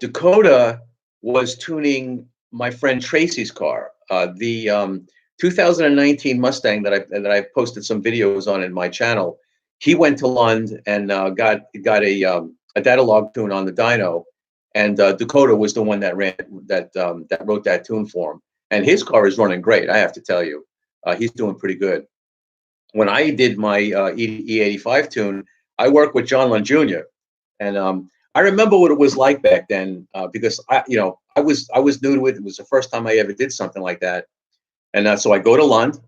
Dakota was tuning my friend Tracy's car, the 2019 Mustang that I posted some videos on in my channel. He went to Lund and got a data log tune on the dyno, and Dakota was the one that wrote that tune for him. And his car is running great, I have to tell you. He's doing pretty good. When I did my E85 tune, I worked with John Lund Jr. And I remember what it was like back then because I was new to it. It was the first time I ever did something like that. And so I go to Lund.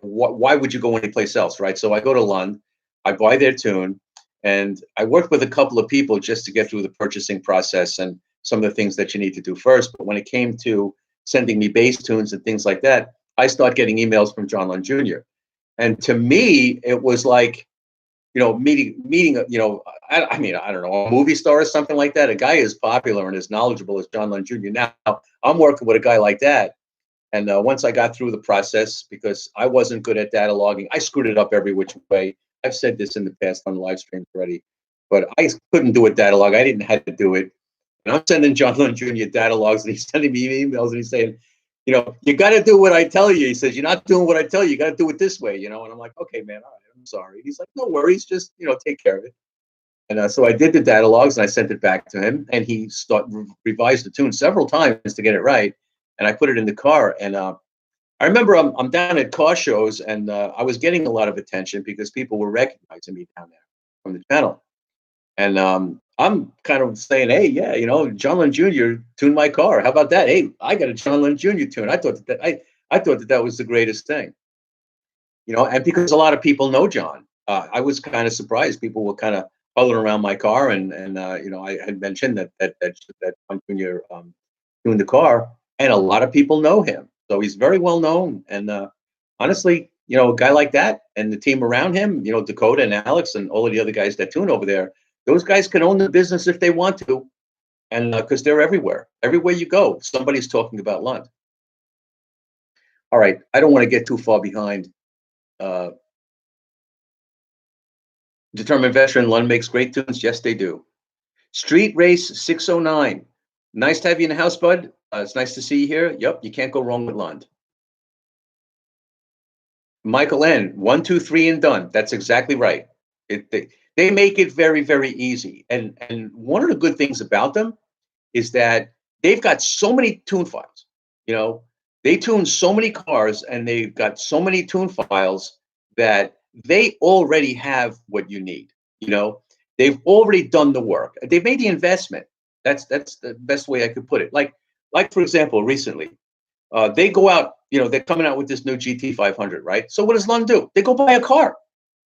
Why would you go anyplace else, right? So I go to Lund, I buy their tune, and I worked with a couple of people just to get through the purchasing process and some of the things that you need to do first. But when it came to sending me bass tunes and things like that, I start getting emails from John Lund Jr. And to me, it was like, meeting, I mean, I don't know, a movie star or something like that. A guy as popular and as knowledgeable as John Lund Jr. Now, I'm working with a guy like that. And once I got through the process, because I wasn't good at data logging, I screwed it up every which way. I've said this in the past on live streams already, but I couldn't do a data log. I didn't have to do it. And I'm sending John Lund Jr. data logs, and he's sending me emails, and he's saying, you got to do what I tell you. He says, you're not doing what I tell you. You got to do it this way, And I'm like, okay, man, all right, I'm sorry. He's like, no worries. Just, take care of it. And so I did the data logs and I sent it back to him, and he revised the tune several times to get it right. And I put it in the car. And I remember I'm down at car shows, and I was getting a lot of attention because people were recognizing me down there from the channel. And I'm kind of saying, hey, yeah, John Lennon Jr. tuned my car. How about that? Hey, I got a John Lennon Jr. tune. I thought that was the greatest thing, and because a lot of people know John, I was kind of surprised. People were kind of huddling around my car, and I had mentioned that John Jr. Tuned the car, and a lot of people know him, so he's very well known. And honestly, a guy like that and the team around him, Dakota and Alex and all of the other guys that tune over there, those guys can own the business if they want to, and because they're everywhere. Everywhere you go, somebody's talking about Lund. All right, I don't want to get too far behind. Uh, Determined veteran Lund makes great tunes. Yes, they do. Street Race 609. Nice to have you in the house, bud. It's nice to see you here. Yep, you can't go wrong with Lund. Michael N. 1, 2, 3, and done. That's exactly right. They make it very, very easy. And one of the good things about them is that they've got so many tune files. They tune so many cars, and they've got so many tune files that they already have what you need. They've already done the work. They've made the investment. That's the best way I could put it. Like for example, recently, they go out. They're coming out with this new GT 500, right? So what does Lund do? They go buy a car.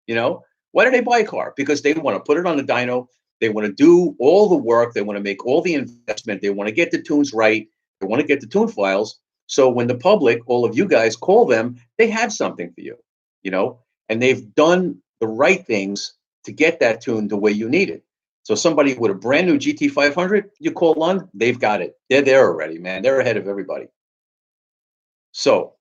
Why do they buy a car? Because they want to put it on the dyno. They want to do all the work. They want to make all the investment. They want to get the tunes right. They want to get the tune files. So when the public, all of you guys, call them, they have something for you. And they've done the right things to get that tune the way you need it. So somebody with a brand new GT 500, you call Lund, they've got it. They're there already, man. They're ahead of everybody. So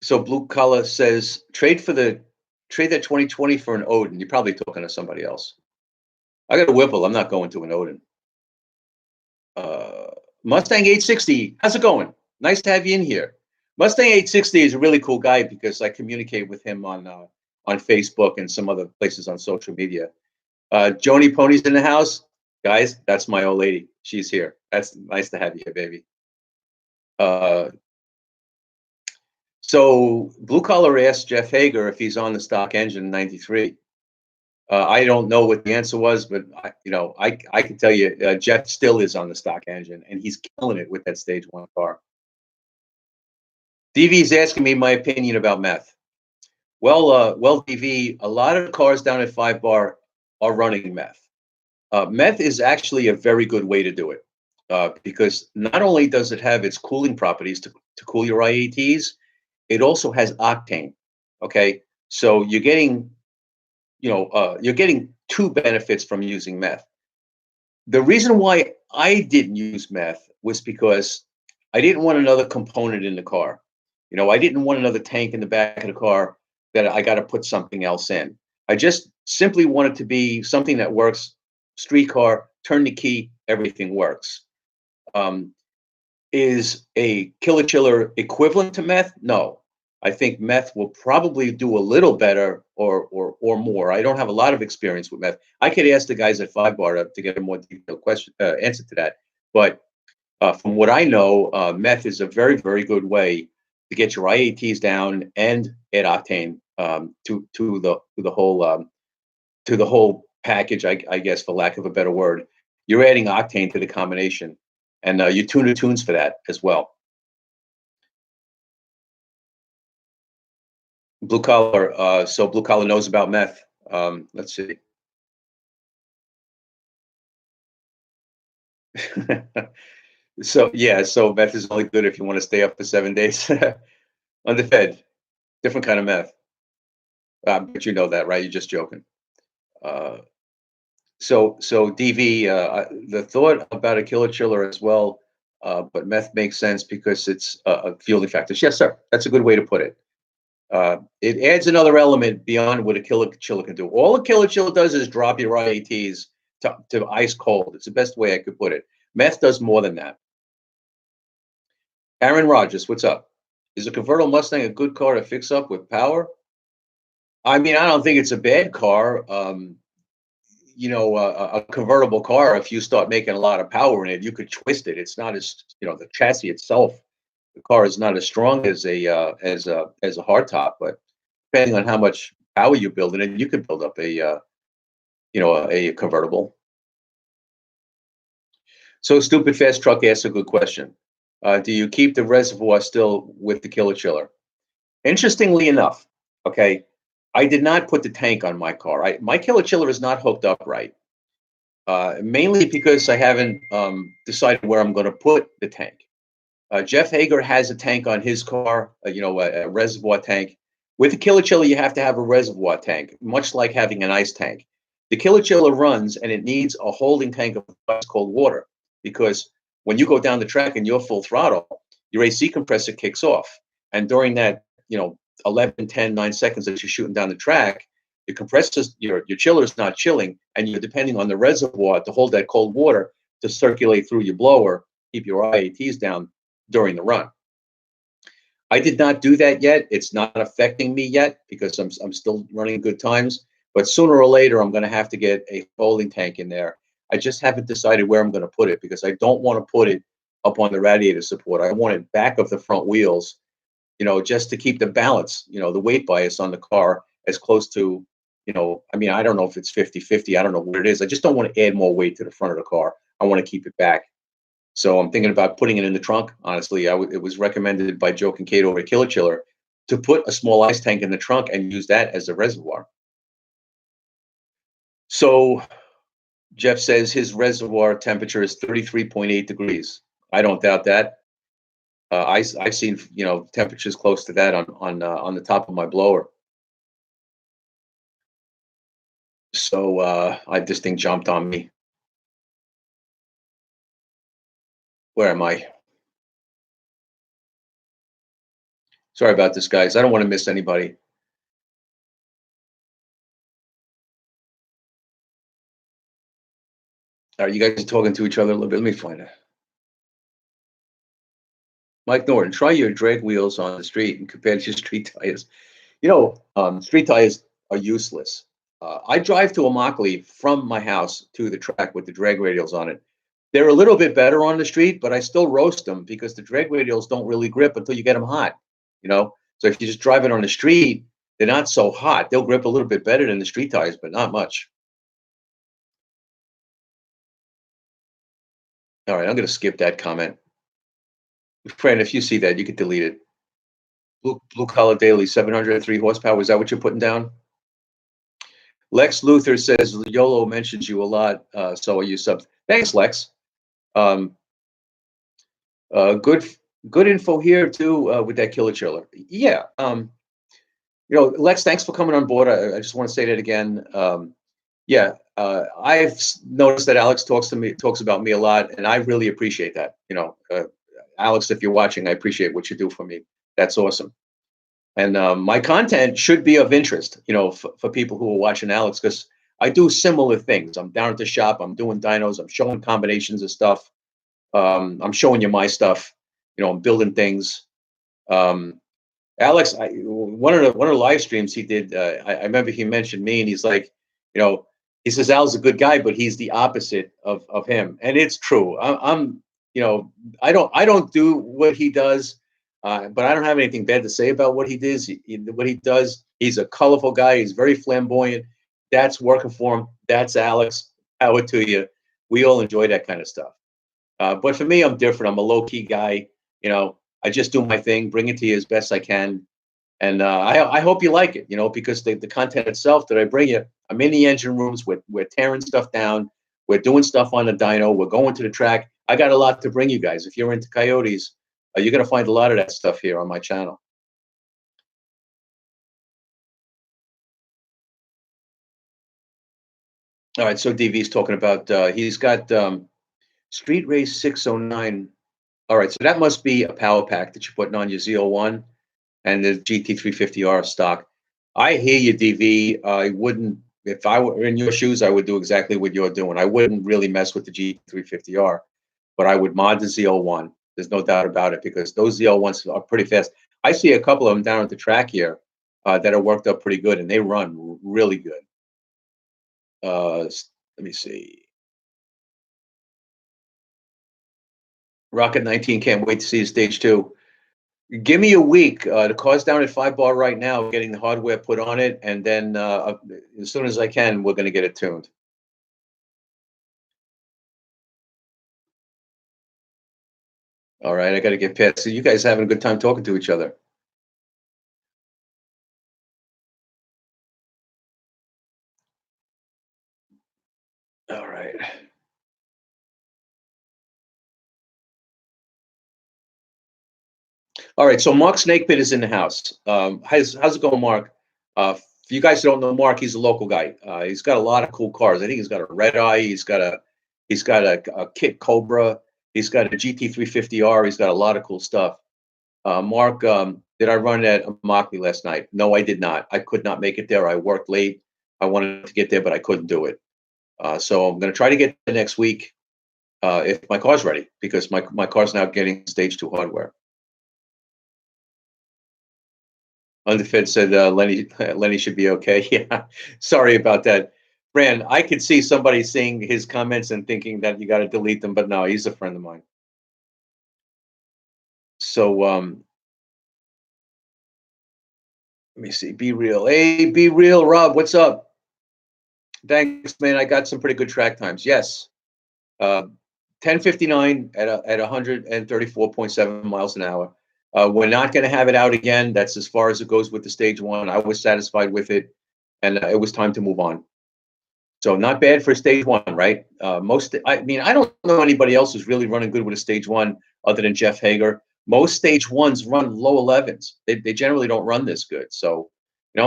Blue Collar says trade that 2020 for an Odin. You're probably talking to somebody else. I got a Whipple. I'm not going to an Odin. Mustang 860. How's it going? Nice to have you in here. Mustang 860 is a really cool guy because I communicate with him on Facebook and some other places on social media. Joni Pony's in the house. Guys, that's my old lady. She's here. That's nice to have you here, baby. So Blue Collar asked Jeff Hager if he's on the stock engine 93. I don't know what the answer was, but I can tell you Jeff still is on the stock engine, and he's killing it with that stage 1 car. DV's asking me my opinion about meth. Well, DV, a lot of cars down at 5 Bar are running meth. Meth is actually a very good way to do it because not only does it have its cooling properties to cool your IATs, it also has octane. Okay, so you're getting, you're getting 2 benefits from using meth. The reason why I didn't use meth was because I didn't want another component in the car. I didn't want another tank in the back of the car that I got to put something else in. I just simply wanted to be something that works. Street car, turn the key, everything works. Is a killer chiller equivalent to meth? No. I think meth will probably do a little better or more. I don't have a lot of experience with meth. I could ask the guys at 5 Bar to get a more detailed answer to that. But from what I know, meth is a very, very good way to get your IATs down and add octane to the whole package. I guess, for lack of a better word, you're adding octane to the combination, and you tune the tunes for that as well. Blue Collar. So Blue Collar knows about meth. Let's see. So meth is only good if you want to stay up for 7 days. Underfed, different kind of meth. But you know that, right? You're just joking. So DV, the thought about a killer chiller as well, but meth makes sense because it's a fueling factor. Yes, sir. That's a good way to put it. It adds another element beyond what a killer chiller can do. All a killer chiller does is drop your IATs to ice cold. It's the best way I could put it. Meth does more than that. Aaron Rogers, what's up? Is a convertible Mustang a good car to fix up with power? I mean, I don't think it's a bad car. A convertible car, if you start making a lot of power in it, you could twist it. It's not as, the chassis itself, the car is not as strong as a hardtop, but depending on how much power you build in it, you could build up a convertible. So Stupid Fast Truck asks a good question. Do you keep the reservoir still with the killer chiller? Interestingly enough, okay, I did not put the tank on my car. My killer chiller is not hooked up right. Mainly because I haven't decided where I'm going to put the tank. Jeff Hager has a tank on his car, a reservoir tank. With the killer chiller, you have to have a reservoir tank, much like having an ice tank. The killer chiller runs and it needs a holding tank of ice cold water because when you go down the track and you're full throttle, your AC compressor kicks off. And during that, 11, 10, 9 seconds that you're shooting down the track, your compressor, your chiller is not chilling, and you're depending on the reservoir to hold that cold water to circulate through your blower, keep your IATs down during the run. I did not do that yet. It's not affecting me yet because I'm still running good times. But sooner or later, I'm going to have to get a holding tank in there. I just haven't decided where I'm going to put it because I don't want to put it up on the radiator support. I want it back of the front wheels, just to keep the balance, the weight bias on the car as close to, I mean, I don't know if it's 50-50. I don't know what it is. I just don't want to add more weight to the front of the car. I want to keep it back. So I'm thinking about putting it in the trunk. Honestly, it was recommended by Joe Kincaid over at Killer Chiller to put a small ice tank in the trunk and use that as a reservoir. So Jeff says his reservoir temperature is 33.8 degrees. I don't doubt that. I've seen temperatures close to that on the top of my blower. So this thing jumped on me. Where am I? Sorry about this, guys. I don't want to miss anybody. Are you guys talking to each other a little bit? Let me find it. Mike Norton, try your drag wheels on the street and compare to your street tires. Street tires are useless. I drive to Immokalee from my house to the track with the drag radials on it. They're a little bit better on the street, but I still roast them because the drag radials don't really grip until you get them hot. So if you just drive it on the street, they're not so hot. They'll grip a little bit better than the street tires, but not much. All right, I'm going to skip that comment. Fran, if you see that, you can delete it. Blue Collar Daily, 703 horsepower. Is that what you're putting down? Lex Luthor says YOLO mentions you a lot, so are you sub. Thanks, Lex. Um, good info here too with that killer chiller. Yeah. Lex, thanks for coming on board. I just want to say that again. Yeah, I've noticed that Alex talks about me a lot, and I really appreciate that. Alex, if you're watching, I appreciate what you do for me. That's awesome. And my content should be of interest, for people who are watching Alex, because I do similar things. I'm down at the shop. I'm doing dynos. I'm showing combinations of stuff. I'm showing you my stuff. I'm building things. Alex, one of the live streams he did, I remember he mentioned me, and he's like, he says Al's a good guy, but he's the opposite of him, and it's true. I'm I don't do what he does, but I don't have anything bad to say about what he does. What he does, he's a colorful guy. He's very flamboyant. That's working for him. That's Alex. Power to you. We all enjoy that kind of stuff. But for me, I'm different. I'm a low key guy. I just do my thing, bring it to you as best I can. And I hope you like it, because the content itself that I bring you, I'm in the engine rooms, we're tearing stuff down, we're doing stuff on the dyno, we're going to the track. I got a lot to bring you guys. If you're into coyotes, you're going to find a lot of that stuff here on my channel. All right, so DV's talking about, he's got Street Race 609. All right, so that must be a power pack that you're putting on your Z01 and the GT350R stock. I hear you, DV. I wouldn't, if I were in your shoes, I would do exactly what you're doing. I wouldn't really mess with the GT350R, but I would mod the Z01. There's no doubt about it because those Z01s are pretty fast. I see a couple of them down at the track here. that are worked up pretty good, and they run really good. Let me see. Rocket 19 can't wait to see stage two. Give me a week. The car's down at 5 bar right now, getting the hardware put on it, and then as soon as I can, we're going to get it tuned. All right, I got to get past. So you guys having a good time talking to each other? All right. All right. So Mark Snakepit is in the house. How's it going, Mark? If you guys don't know Mark, he's a local guy. He's got a lot of cool cars. I think he's got a Red Eye. He's got a Kit Cobra. He's got a GT350R. He's got a lot of cool stuff. Mark, did I run at Immokalee last night? No, I did not. I could not make it there. I worked late. I wanted to get there, but I couldn't do it. So I'm going to try to get there next week if my car's ready, because my car's now getting stage two hardware. Underfed said Lenny should be okay. Yeah, sorry about that, Fran. I could see somebody seeing his comments and thinking that you got to delete them, but no, he's a friend of mine. So let me see. Be real. Hey, be real, Rob. What's up? Thanks, man. I got some pretty good track times. Yes. 10:59 at 134.7 miles an hour. We're not going to have it out again. That's as far as it goes with the stage one. I was satisfied with it, and it was time to move on. So not bad for stage one, right? I mean, I don't know anybody else who's really running good with a stage one other than Jeff Hager. Most stage ones run low 11s. They generally don't run this good. So,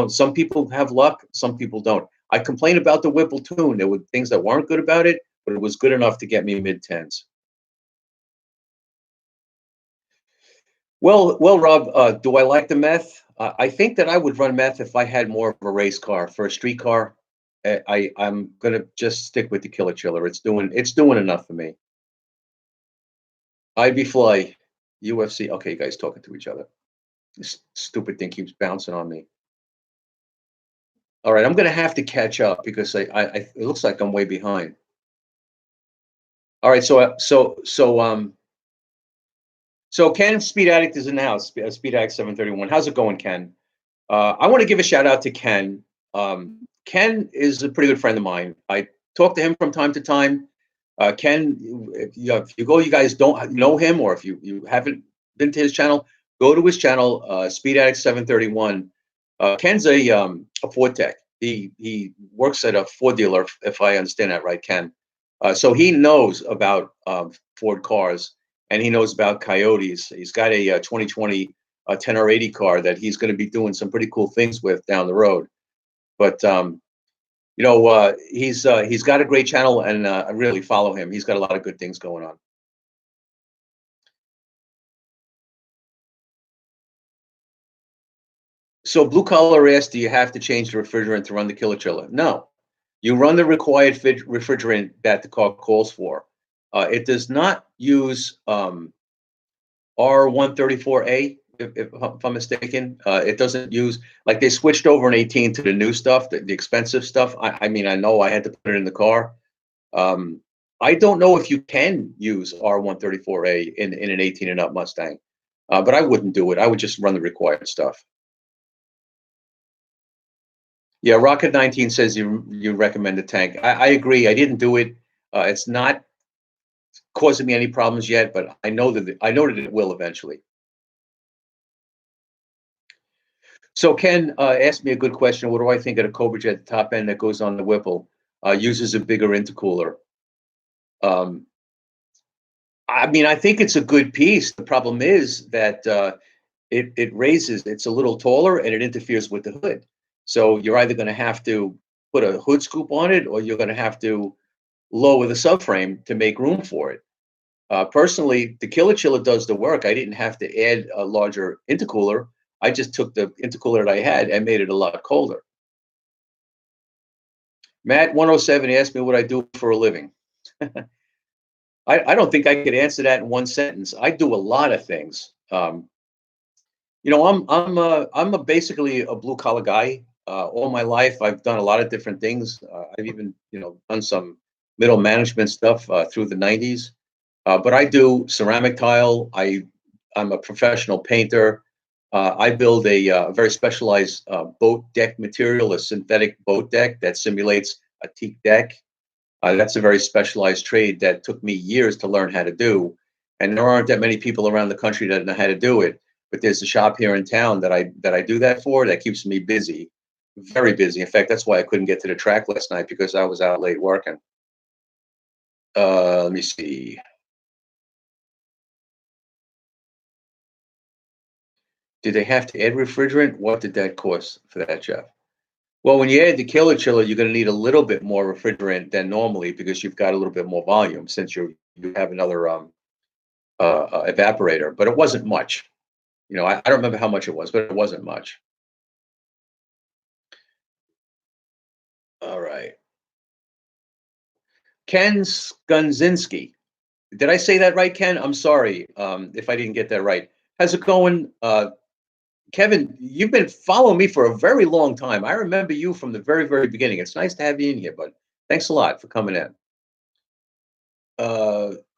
some people have luck, some people don't. I complain about the Whipple tune. There were things that weren't good about it, but it was good enough to get me mid tens. Well, Rob, do I like the meth? I think that I would run meth if I had more of a race car. For a street car, I'm gonna just stick with the Killer Chiller. It's doing enough for me. Ivy Fly, UFC. Okay, you guys talking to each other. This stupid thing keeps bouncing on me. All right, I'm gonna have to catch up because it looks like I'm way behind. All right, so Ken Speed Addict is in the house. Speed Addict 731. How's it going, Ken? I want to give a shout out to Ken. Ken is a pretty good friend of mine. I talk to him from time to time. Ken, if you go, you guys don't know him, or if you haven't been to his channel, go to his channel, Speed Addict 731. Ken's a Ford tech. He works at a Ford dealer, if I understand that right, Ken. So he knows about Ford cars, and he knows about Coyotes. He's got a 2020 10R80 car that he's going to be doing some pretty cool things with down the road. But he's got a great channel, and I really follow him. He's got a lot of good things going on. So Blue Collar asked, do you have to change the refrigerant to run the Killer Chiller? No. You run the required refrigerant that the car calls for. It does not use R134A, if I'm mistaken. It doesn't use, like, they switched over in 18 to the new stuff, the expensive stuff. I mean, I know I had to put it in the car. I don't know if you can use R134A in an 18 and up Mustang, but I wouldn't do it. I would just run the required stuff. Yeah, Rocket 19 says you recommend the tank. I agree. I didn't do it. It's not causing me any problems yet, but I know that it will eventually. So Ken asked me a good question. What do I think of the Cobra Jet top end that goes on the Whipple? Uses a bigger intercooler. Um, I mean, I think it's a good piece. The problem is that it raises. It's a little taller and it interferes with the hood. So you're either going to have to put a hood scoop on it, or you're going to have to lower the subframe to make room for it. Personally, the Killer Chiller does the work. I didn't have to add a larger intercooler. I just took the intercooler that I had and made it a lot colder. Matt 107 asked me what I do for a living. I don't think I could answer that in one sentence. I do a lot of things. I'm basically a blue collar guy. All my life, I've done a lot of different things. I've even done some middle management stuff through the '90s. But I do ceramic tile. I'm a professional painter. I build a very specialized boat deck material, a synthetic boat deck that simulates a teak deck. That's a very specialized trade that took me years to learn how to do, and there aren't that many people around the country that know how to do it. But there's a shop here in town that I do that for. That keeps me busy, very busy. In fact, that's why I couldn't get to the track last night because I was out late working. Let me see. Did they have to add refrigerant? What did that cost for that, Jeff? Well, when you add the killer chiller, you're going to need a little bit more refrigerant than normally because you've got a little bit more volume since you have another evaporator. But it wasn't much. I don't remember how much it was, but it wasn't much. All right. Ken Skunzinski. Did I say that right, Ken? I'm sorry if I didn't get that right. How's it going? Kevin, you've been following me for a very long time. I remember you from the very, very beginning. It's nice to have you in here, but thanks a lot for coming in.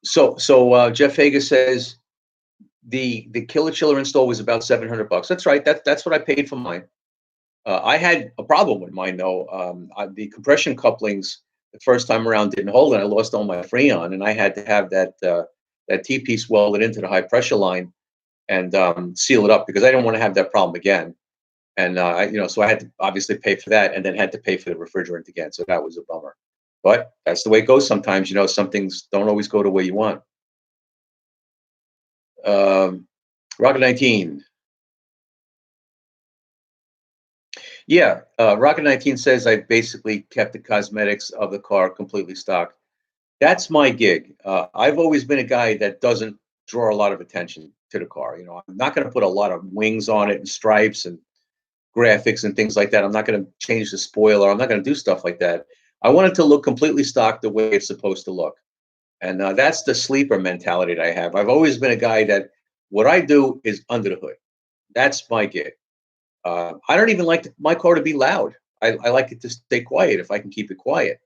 So Jeff Hager says the killer chiller install was about $700. That's right. That's what I paid for mine. I had a problem with mine though. The compression couplings the first time around didn't hold, and I lost all my freon, and I had to have that T piece welded into the high pressure line and seal it up because I didn't want to have that problem again. And so I had to obviously pay for that, and then had to pay for the refrigerant again. So that was a bummer. But that's the way it goes sometimes. Some things don't always go the way you want. Um, Rocket 19. Yeah, Rocket 19 says I basically kept the cosmetics of the car completely stock. That's my gig. I've always been a guy that doesn't draw a lot of attention to the car. I'm not going to put a lot of wings on it and stripes and graphics and things like that. I'm not going to change the spoiler. I'm not going to do stuff like that. I want it to look completely stock the way it's supposed to look. And that's the sleeper mentality that I have. I've always been a guy that what I do is under the hood. That's my gig. I don't even like my car to be loud. I like it to stay quiet if I can keep it quiet.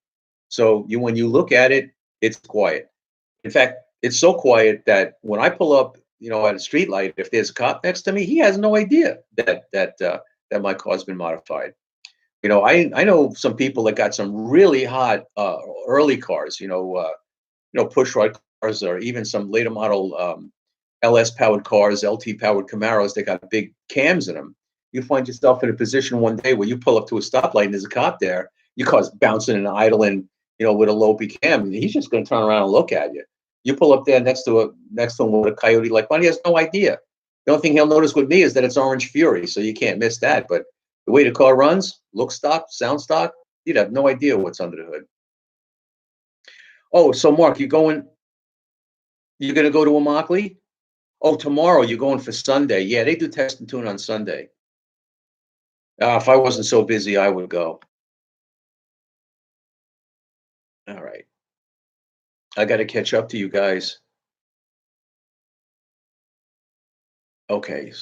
So when you look at it, it's quiet. In fact, it's so quiet that when I pull up, at a street light, if there's a cop next to me, he has no idea that my car's been modified. I know some people that got some really hot early cars. Push rod cars, or even some later model LS powered cars, LT powered Camaros. They got big cams in them. You find yourself in a position one day where you pull up to a stoplight and there's a cop there. Your car's bouncing and idling, with a low cam. And he's just going to turn around and look at you. You pull up there next to him with a Coyote like mine. He has no idea. The only thing he'll notice with me is that it's Orange Fury, so you can't miss that. But the way the car runs, look stock, sound stock, you'd have no idea what's under the hood. Oh, so Mark, you're going to go to Immokalee? Oh, tomorrow you're going for Sunday. Yeah, they do test and tune on Sunday. If I wasn't so busy, I would go. All right. I got to catch up to you guys. Okay.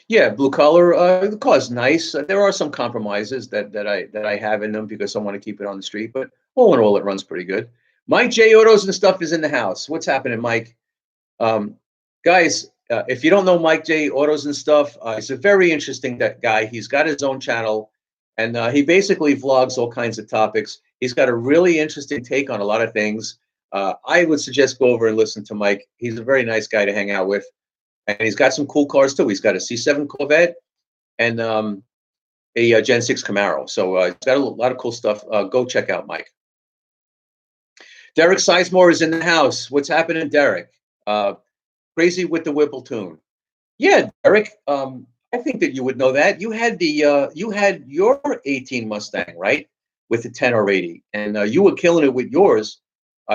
Yeah, blue collar. The car's nice. There are some compromises that I have in them because I want to keep it on the street, but all in all, it runs pretty good. Mike J Autos and stuff is in the house. What's happening, Mike? Um, Guys, if you don't know Mike J Autos and stuff, he's a very interesting guy. He's got his own channel, and he basically vlogs all kinds of topics. He's got a really interesting take on a lot of things. I would suggest go over and listen to Mike. He's a very nice guy to hang out with, and he's got some cool cars too. He's got a C7 Corvette and a Gen 6 Camaro. So he's got a lot of cool stuff. Go check out Mike. Derek Sizemore is in the house. What's happening, Derek? Crazy with the Whipple tune. Yeah, Derek. I think that you would know that. You had your 18 Mustang, right? With the 10 or 80, and you were killing it with yours.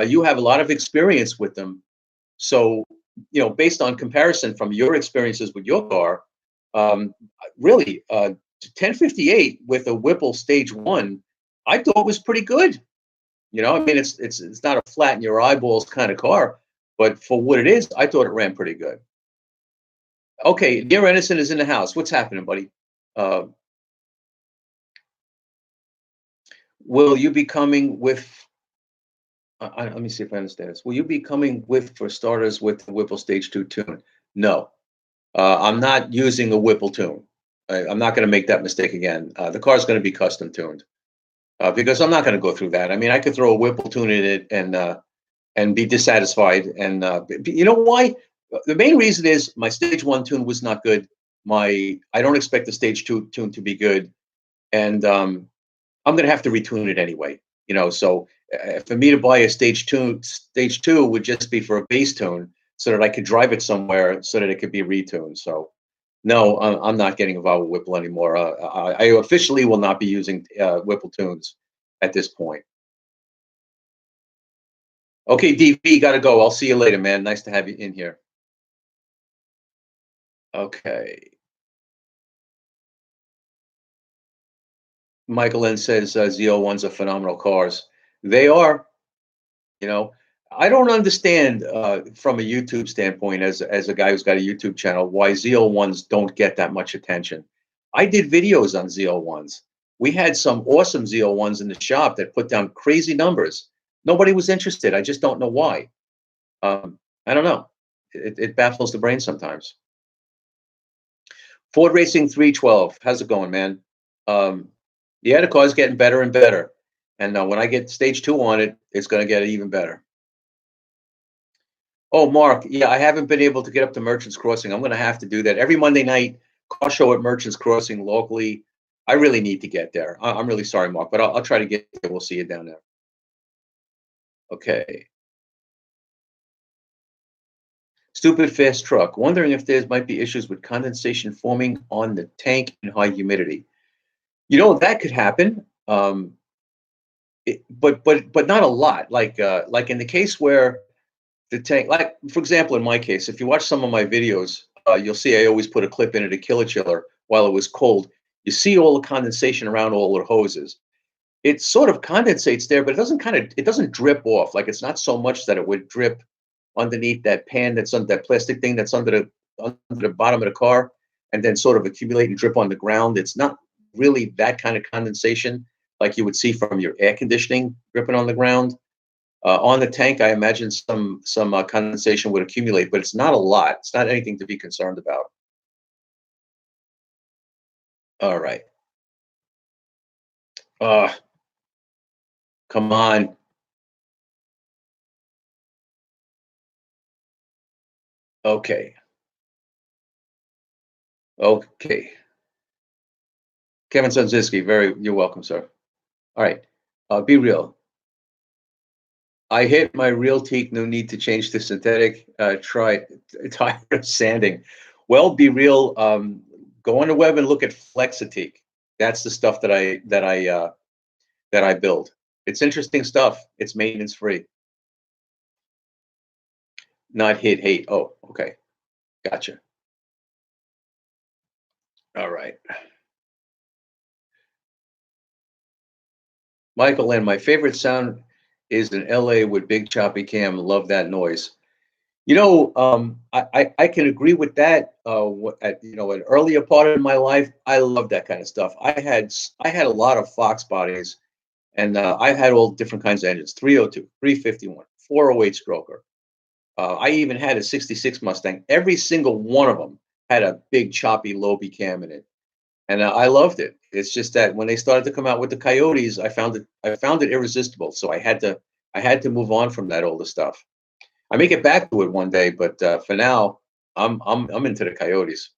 You have a lot of experience with them. So, based on comparison from your experiences with your car, really, 1058 with a Whipple Stage 1, I thought was pretty good. I mean, it's not a flat in your eyeballs kind of car, but for what it is, I thought it ran pretty good. Okay, Dear Innocent is in the house. What's happening, buddy? Uh, will you be coming with? Let me see if I understand this. Will you be coming with, for starters, with the Whipple Stage 2 tune? No, I'm not using a Whipple tune. I'm not going to make that mistake again. The car is going to be custom tuned because I'm not going to go through that. I mean, I could throw a Whipple tune in it and be dissatisfied. And you know why? The main reason is my Stage 1 tune was not good. I don't expect the Stage 2 tune to be good, and I'm going to have to retune it anyway. So for me to buy a stage two would just be for a bass tune, so that I could drive it somewhere, so that it could be retuned. So no, I'm not getting involved with Whipple anymore. I officially will not be using Whipple tunes at this point. Okay, DV, got to go. I'll see you later, man. Nice to have you in here. Okay. Michael N says Z01s are phenomenal cars. They are. You know, I don't understand from a YouTube standpoint, as a guy who's got a YouTube channel, why ZL1s don't get that much attention. I did videos on ZL1s. We had some awesome ZL1s in the shop that put down crazy numbers. Nobody was interested. I just don't know why. I don't know. It baffles the brain sometimes. Ford Racing 312. How's it going, man? Yeah, the car's getting better and better. And when I get stage 2 on it, it's going to get even better. Oh, Mark, yeah, I haven't been able to get up to Merchants Crossing. I'm going to have to do that every Monday night. Car show at Merchants Crossing locally. I really need to get there. I'm really sorry, Mark, but I'll try to get there. We'll see you down there. Okay. Stupid fast truck. Wondering if there might be issues with condensation forming on the tank in high humidity. That could happen. But not a lot. Like in the case where the tank, like for example, in my case, if you watch some of my videos, you'll see I always put a clip in it to kill a chiller while it was cold. You see all the condensation around all the hoses. It sort of condensates there, but it doesn't drip off. Like it's not so much that it would drip underneath that pan that's on that plastic thing that's under the bottom of the car, and then sort of accumulate and drip on the ground. It's not really that kind of condensation like you would see from your air conditioning dripping on the ground. On the tank, I imagine some condensation would accumulate, but it's not a lot. It's not anything to be concerned about. All right. Uh, come on. Okay. Okay. Kevin Sunziski, you're welcome, sir. All right. Be real. I hit my real teak. No need to change to synthetic. Try tired of sanding. Well, be real. Go on the web and look at Flexitique. That's the stuff that I build. It's interesting stuff. It's maintenance free. Not hate. Oh, okay. Gotcha. All right. Michael and my favorite sound is in LA with big choppy cam. Love that noise. I can agree with that. At an earlier part of my life, I love that kind of stuff. I had a lot of Fox bodies, and I had all different kinds of engines: 302, 351, 408 stroker. I even had a '66 Mustang. Every single one of them had a big choppy Lobe cam in it, and I loved it. It's just that when they started to come out with the Coyotes, I found it irresistible. So I had to move on from that older stuff. I may get back to it one day, but for now, I'm into the Coyotes.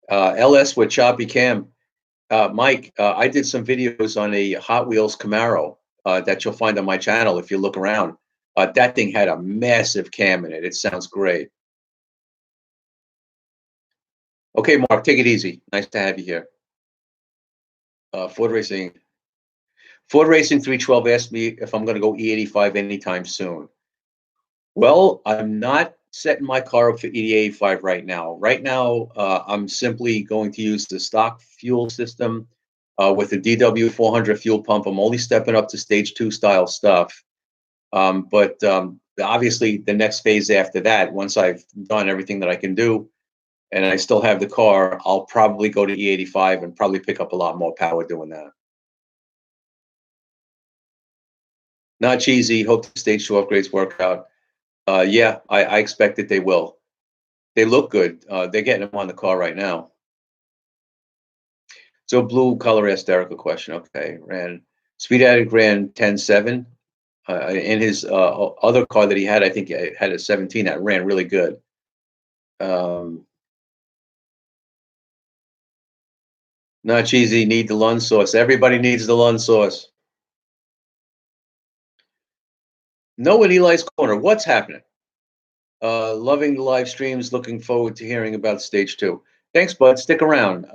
LS with choppy cam. Mike, I did some videos on a Hot Wheels Camaro that you'll find on my channel if you look around. That thing had a massive cam in it. It sounds great. Okay, Mark, take it easy. Nice to have you here. Ford Racing. Ford Racing 312 asked me if I'm going to go E85 anytime soon. Well, I'm not setting my car up for E85 right now. Right now, I'm simply going to use the stock fuel system with the DW 400 fuel pump. I'm only stepping up to stage 2 style stuff. But obviously the next phase after that, once I've done everything that I can do and I still have the car, I'll probably go to E85 and probably pick up a lot more power doing that. Not cheesy. Hope the stage 2 upgrades work out. Yeah, I expect that they will. They look good. They're getting them on the car right now. So blue color asked Derek a question. Okay, ran Speed Addict ran 10.7. In his other car that he had, I think it had a 17 that ran really good. Not cheesy. Need the Lund sauce. Everybody needs the Lund sauce. No in Eli's corner. What's happening? Loving the live streams. Looking forward to hearing about stage 2. Thanks, bud. Stick around.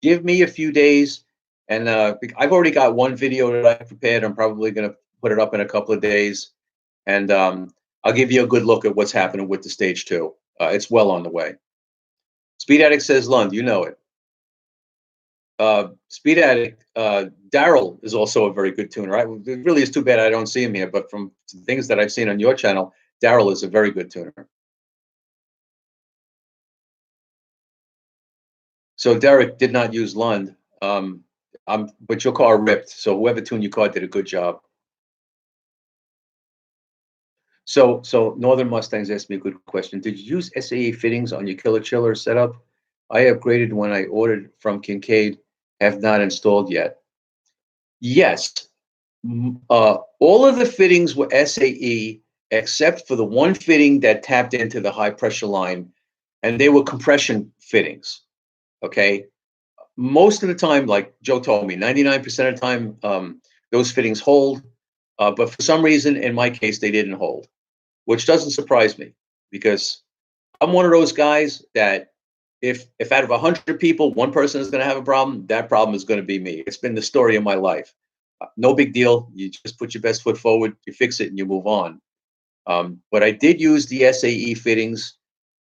Give me a few days, and I've already got one video that I prepared. I'm probably going to put it up in a couple of days, and I'll give you a good look at what's happening with the stage 2. It's well on the way. Speed Addict says Lund. You know it. Speed Addict, Daryl is also a very good tuner. Right? It really is too bad I don't see him here, but from things that I've seen on your channel, Daryl is a very good tuner. So Derek did not use Lund, but your car ripped. So whoever tuned your car did a good job. So Northern Mustangs asked me a good question. Did you use SAE fittings on your killer chiller setup? I upgraded when I ordered from Kincaid. Have not installed yet. Yes, all of the fittings were SAE except for the one fitting that tapped into the high pressure line, and they were compression fittings. Okay, most of the time, like Joe told me, 99% of the time, those fittings hold. But for some reason, in my case, they didn't hold, which doesn't surprise me because I'm one of those guys that if out of 100 people, one person is going to have a problem, that problem is going to be me. It's been the story of my life. No big deal. You just put your best foot forward, you fix it, and you move on. But I did use the SAE fittings,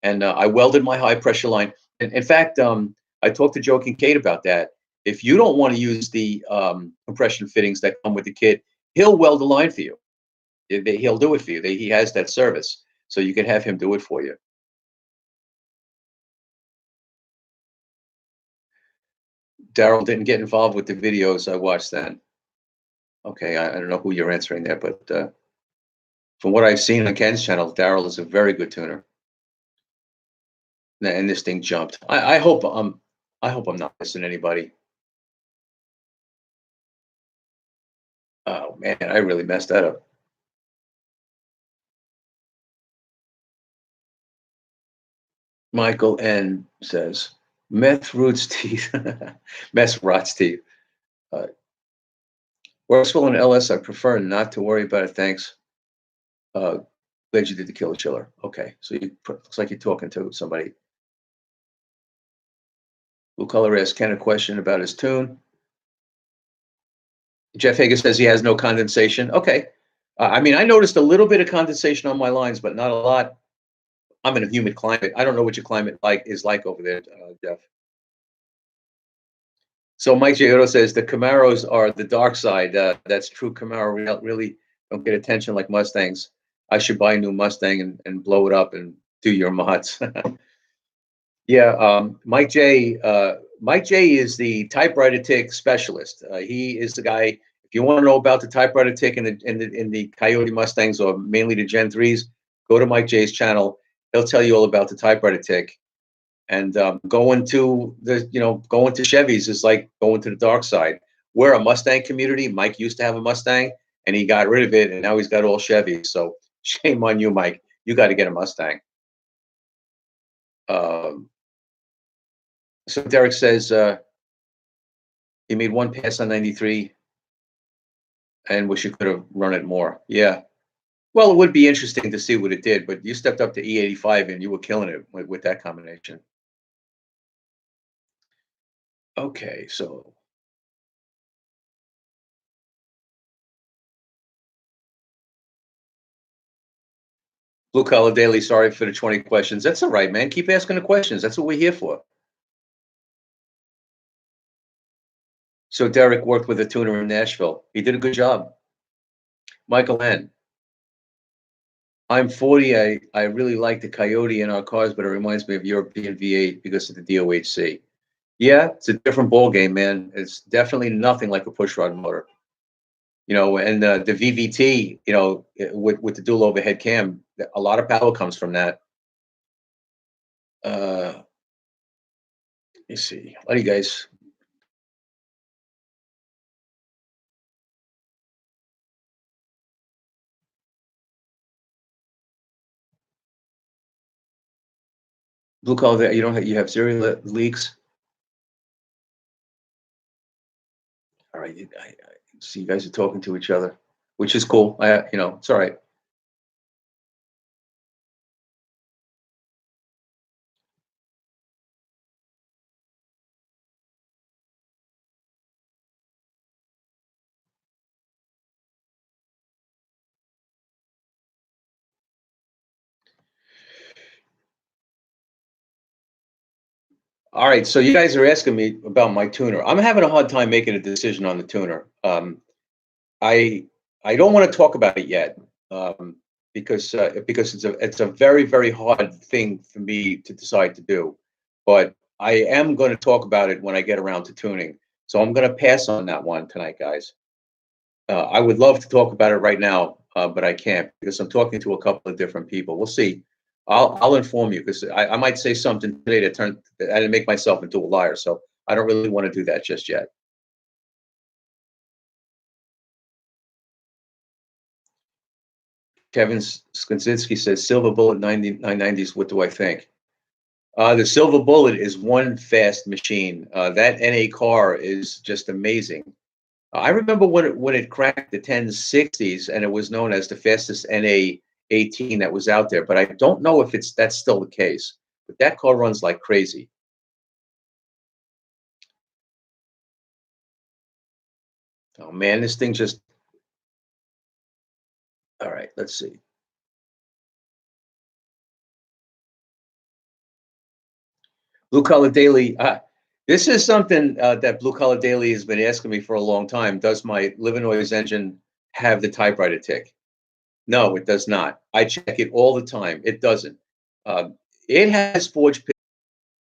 and I welded my high pressure line. In fact, I talked to Joe Kincaid about that. If you don't want to use the compression fittings that come with the kit, he'll weld the line for you. He'll do it for you. He has that service, so you can have him do it for you. Daryl didn't get involved with the videos I watched then. Okay, I don't know who you're answering there, but from what I've seen on Ken's channel, Daryl is a very good tuner. And this thing jumped. I hope I'm not missing anybody. Oh man, I really messed that up. Michael N says, meth roots teeth. Meth rots teeth. Worksville and LS, I prefer not to worry about it. Thanks. Glad you did the killer chiller. Okay, so looks like you're talking to somebody. Blue Color asks Ken a question about his tune. Jeff Hager says he has no condensation. Okay. I mean, I noticed a little bit of condensation on my lines, but not a lot. I'm in a humid climate. I don't know what your climate is like over there, Jeff. So Mike Giotto says the Camaros are the dark side. That's true. Camaro really don't get attention like Mustangs. I should buy a new Mustang and blow it up and do your mods. Yeah, Mike J. Mike J. is the typewriter tick specialist. He is the guy. If you want to know about the typewriter tick in the Coyote Mustangs or mainly the Gen 3s, go to Mike J's channel. He'll tell you all about the typewriter tick. And going to Chevys is like going to the dark side. We're a Mustang community. Mike used to have a Mustang, and he got rid of it, and now he's got all Chevys. So shame on you, Mike. You got to get a Mustang. So Derek says he made one pass on 93 and wish you could have run it more. Yeah. Well, it would be interesting to see what it did, but you stepped up to E85 and you were killing it with that combination. Okay, so Blue Collar Daily, sorry for the 20 questions. That's all right, man. Keep asking the questions. That's what we're here for. So Derek worked with a tuner in Nashville. He did a good job. Michael N. I'm 40. I really like the Coyote in our cars, but it reminds me of European V8 because of the DOHC. Yeah, it's a different ball game, man. It's definitely nothing like a pushrod motor. And the VVT, with the dual overhead cam, a lot of power comes from that. Let me see. A lot of you guys, blue collar, that you don't have, you have serial leaks. All right, I see you guys are talking to each other, which is cool. It's all right. All right, so you guys are asking me about my tuner. I'm having a hard time making a decision on the tuner. I I don't want to talk about it yet, because it's a very very hard thing for me to decide to do. But I am going to talk about it when I get around to tuning. So I'm going to pass on that one tonight, guys. I would love to talk about it right now, but I can't because I'm talking to a couple of different people. We'll see. I'll inform you because I might say something today that I didn't make myself into a liar. So I don't really want to do that just yet. Kevin Skonsinski says Silver Bullet 990s. What do I think? The Silver Bullet is one fast machine. That NA car is just amazing. I remember when it cracked the 1060s, and it was known as the fastest NA 18 that was out there. But I don't know if that's still the case. But that car runs like crazy. Oh man, this thing just. All right, let's see. Blue Collar Daily. This is something that Blue Collar Daily has been asking me for a long time. Does my Livernois engine have the typewriter tick? No, it does not. I check it all the time. It doesn't. It has forged.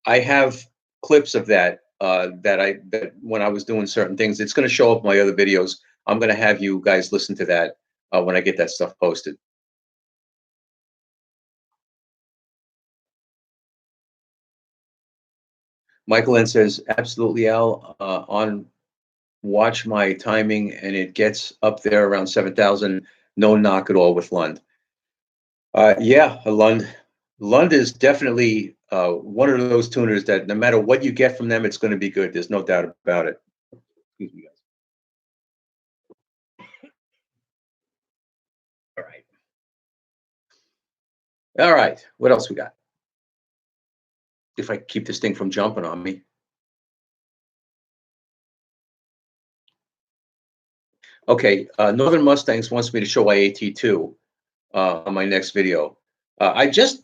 I have clips of that when I was doing certain things. It's going to show up in my other videos. I'm going to have you guys listen to that when I get that stuff posted. Michael N says, absolutely, Al. On watch my timing, and it gets up there around 7,000. No knock at all with Lund. Yeah, Lund is definitely one of those tuners that no matter what you get from them, it's going to be good. There's no doubt about it. Excuse me, guys. All right. All right. What else we got? If I keep this thing from jumping on me. Okay. Northern Mustangs wants me to show IAT2 on my next video. I just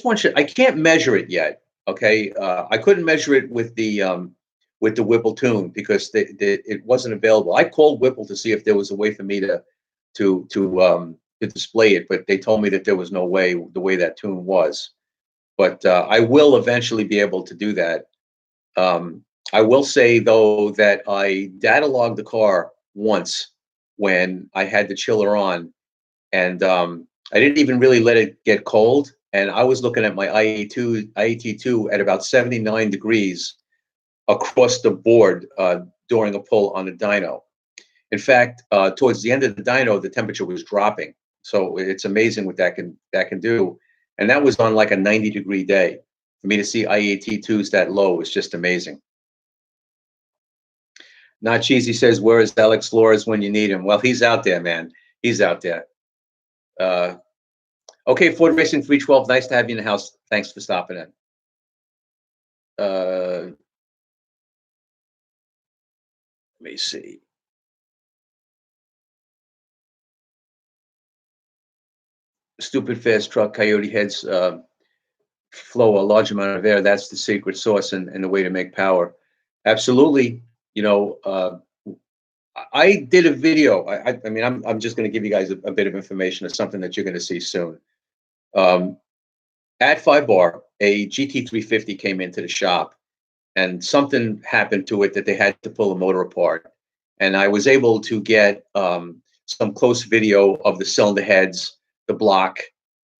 want you. I can't measure it yet. Okay. I couldn't measure it with the Whipple tune because it wasn't available. I called Whipple to see if there was a way for me to display it, but they told me that there was no way the way that tune was. But I will eventually be able to do that. Um, I will say though that I data logged the car once when I had the chiller on, and I didn't even really let it get cold. And I was looking at my IET2 at about 79 degrees across the board during a pull on the dyno. In fact, towards the end of the dyno, the temperature was dropping. So it's amazing what that can do. And that was on like a 90-degree day. For me to see IAT2s that low is just amazing. Not Cheesy says, where is Alex Flores when you need him? Well, he's out there, man. He's out there. Uh, okay, Ford Racing 312. Nice to have you in the house. Thanks for stopping in. Let me see. Stupid fast truck, coyote heads flow a large amount of air. That's the secret sauce and the way to make power. Absolutely. You know, I did a video. I mean, I'm just going to give you guys a bit of information of something that you're going to see soon. Um, at 5 Bar, a GT350 came into the shop, and something happened to it that they had to pull the motor apart. And I was able to get some close video of the cylinder heads, the block,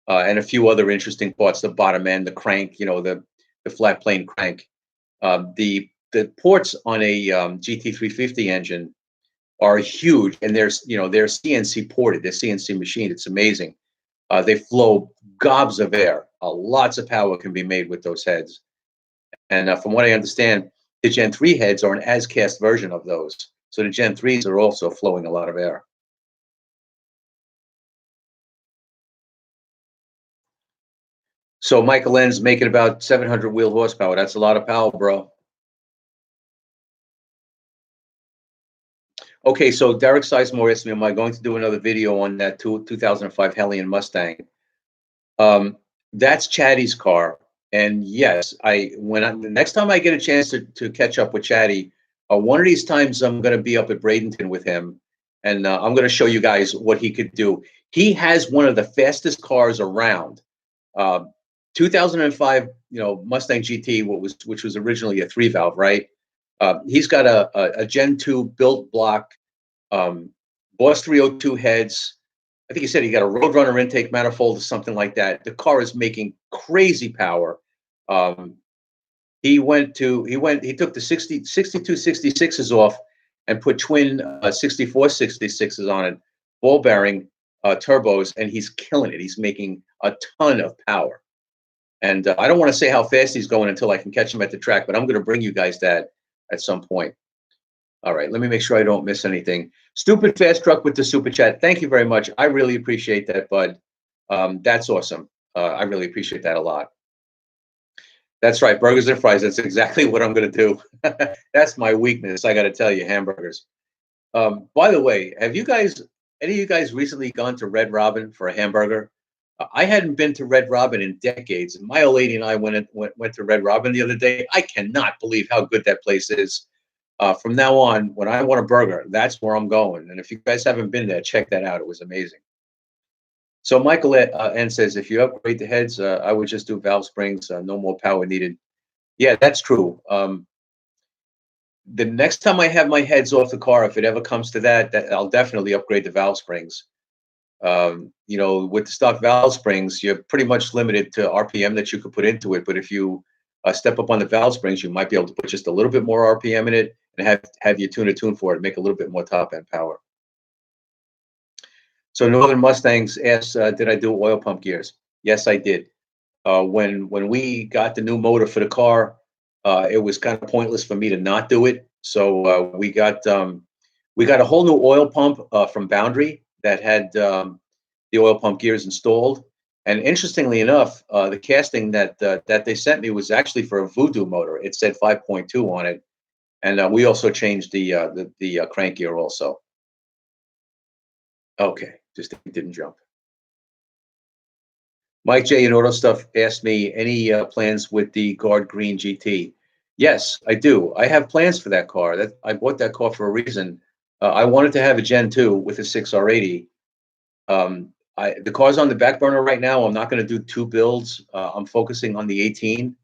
and a few other interesting parts, the bottom end, the crank, the flat plane crank. The ports on a GT350 engine are huge, and they're CNC ported, they're CNC machined. It's amazing. They flow gobs of air. Lots of power can be made with those heads. And from what I understand, the Gen 3 heads are an as cast version of those. So the Gen 3s are also flowing a lot of air. So Michael N's making about 700 wheel horsepower. That's a lot of power, bro. Okay, so Derek Sizemore asked me, am I going to do another video on that 2005 Hellion Mustang? That's Chatty's car. And yes, the next time I get a chance to catch up with Chatty, one of these times I'm going to be up at Bradenton with him, and I'm going to show you guys what he could do. He has one of the fastest cars around. Uh, 2005, Mustang GT, which was originally a 3-valve, right? He's got a Gen 2 built block, Boss 302 heads. I think he said he got a Roadrunner intake manifold or something like that. The car is making crazy power. Um, he took the 62 66s off and put twin 64 66s on it, ball bearing turbos, and he's killing it. He's making a ton of power. And I don't want to say how fast he's going until I can catch him at the track, but I'm going to bring you guys that at some point. All right, let me make sure I don't miss anything. Stupid Fast Truck with the super chat. Thank you very much. I really appreciate that, bud. That's awesome. I really appreciate that a lot. That's right, burgers and fries. That's exactly what I'm going to do. That's my weakness. I got to tell you, hamburgers. By the way, any of you guys recently gone to Red Robin for a hamburger? I hadn't been to Red Robin in decades, and my old lady and I went to Red Robin the other day. I cannot believe how good that place is. From now on, when I want a burger, that's where I'm going. And if you guys haven't been there, check that out. It was amazing. So Michael N says, if you upgrade the heads, I would just do valve springs, no more power needed. Yeah, that's true. The next time I have my heads off the car, if it ever comes to that I'll definitely upgrade the valve springs. With the stock valve springs, you're pretty much limited to RPM that you could put into it. But if you step up on the valve springs, you might be able to put just a little bit more RPM in it and have you tune for it, make a little bit more top end power. So Northern Mustangs asks, did I do oil pump gears? Yes, I did. When we got the new motor for the car, it was kind of pointless for me to not do it. So we got a whole new oil pump from Boundary that had the oil pump gears installed. And interestingly enough, the casting that they sent me was actually for a Voodoo motor. It said 5.2 on it, and we also changed the crank gear also. Okay, just didn't jump. Mike J and Auto Stuff asked me any plans with the Guard Green GT. Yes, I do. I have plans for that car. That I bought that car for a reason. I wanted to have a Gen 2 with a 6R80. The car's on the back burner right now. I'm not going to do 2 builds. I'm focusing on the 18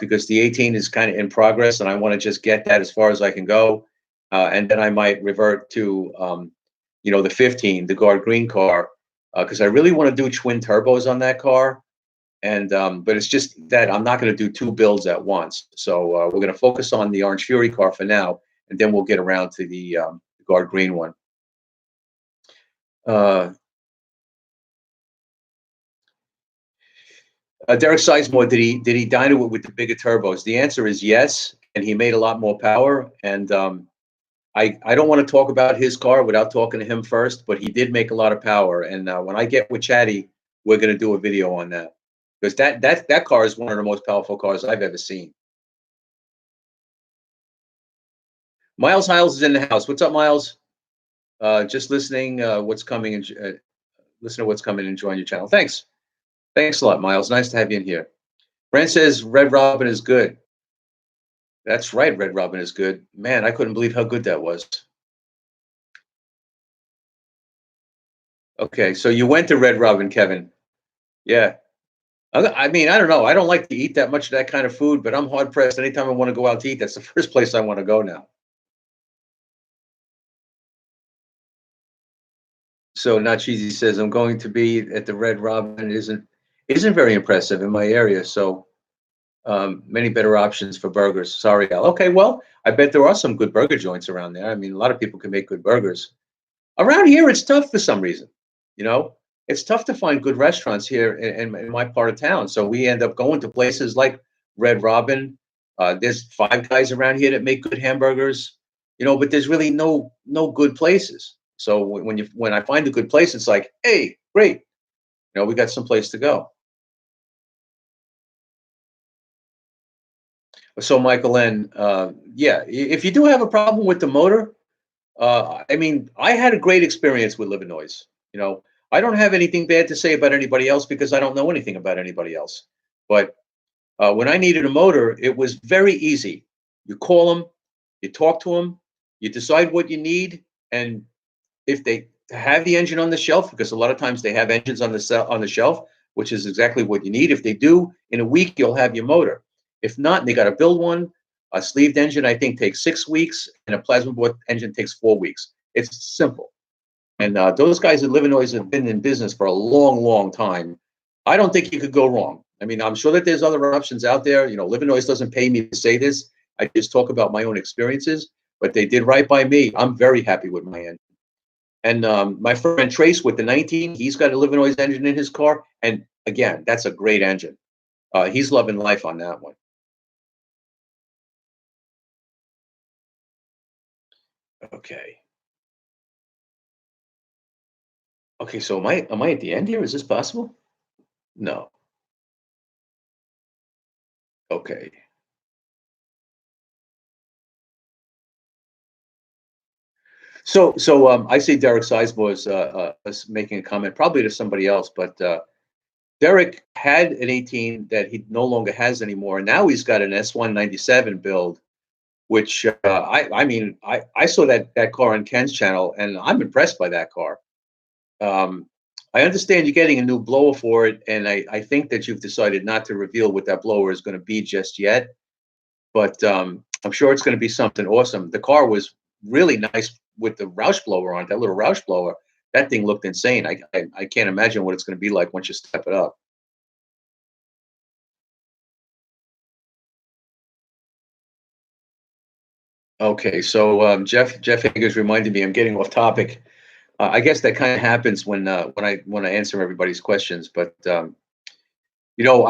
because the 18 is kind of in progress, and I want to just get that as far as I can go, and then I might revert to the 15, the Guard Green car, because I really want to do twin turbos on that car. And but it's just that I'm not going to do 2 builds at once. So we're going to focus on the Orange Fury car for now, and then we'll get around to the Guard Green one. Derek Sizemore, did he dyno it with the bigger turbos? The answer is yes, and he made a lot more power. And I don't want to talk about his car without talking to him first, but he did make a lot of power. And when I get with Chatty, we're going to do a video on that, because that car is one of the most powerful cars I've ever seen. Miles Hiles is in the house. What's up, Miles? Just listening. What's coming? Listen to what's coming and join your channel. Thanks. Thanks a lot, Miles. Nice to have you in here. Brent says Red Robin is good. That's right. Red Robin is good. Man, I couldn't believe how good that was. Okay, so you went to Red Robin, Kevin. Yeah. I mean, I don't know. I don't like to eat that much of that kind of food, but I'm hard pressed. Anytime I want to go out to eat, that's the first place I want to go now. So Not Cheesy says I'm going to be at the Red Robin. It isn't very impressive in my area. So many better options for burgers. Sorry, Al. Okay, well, I bet there are some good burger joints around there. I mean, a lot of people can make good burgers. Around here, it's tough for some reason. You know, it's tough to find good restaurants here in my part of town. So we end up going to places like Red Robin. There's Five Guys around here that make good hamburgers. But there's really no good places. So when I find a good place, it's like, hey, great. We got some place to go. So Michael N, yeah, if you do have a problem with the motor, I mean, I had a great experience with Illinois. You know, I don't have anything bad to say about anybody else because I don't know anything about anybody else. But when I needed a motor, it was very easy. You call them, you talk to them, you decide what you need, and if they have the engine on the shelf, because a lot of times they have engines on the shelf, which is exactly what you need. If they do, in a week you'll have your motor. If not, they got to build one. A sleeved engine, I think, takes 6 weeks, and a plasma board engine takes 4 weeks. It's simple. And those guys at Illinois have been in business for a long, long time. I don't think you could go wrong. I mean, I'm sure that there's other options out there. Illinois doesn't pay me to say this. I just talk about my own experiences, but they did right by me. I'm very happy with my engine. And my friend Trace with the 19, he's got a Illinois engine in his car. And again, that's a great engine. He's loving life on that one. Okay. Okay. So am I at the end here? Is this possible? No. Okay. So I see Derek Sizemore is making a comment, probably to somebody else, but Derek had an 18 that he no longer has anymore, and now he's got an S197 build, which I mean I saw that car on Ken's channel, and I'm impressed by that car. Um, I understand you're getting a new blower for it, and I think that you've decided not to reveal what that blower is going to be just yet. But I'm sure it's going to be something awesome. The car was really nice with the Roush blower on it, that little Roush blower. That thing looked insane. I can't imagine what it's going to be like once you step it up. Okay, so Jeff Hager's reminded me I'm getting off topic. I guess that kind of happens when I answer everybody's questions. But I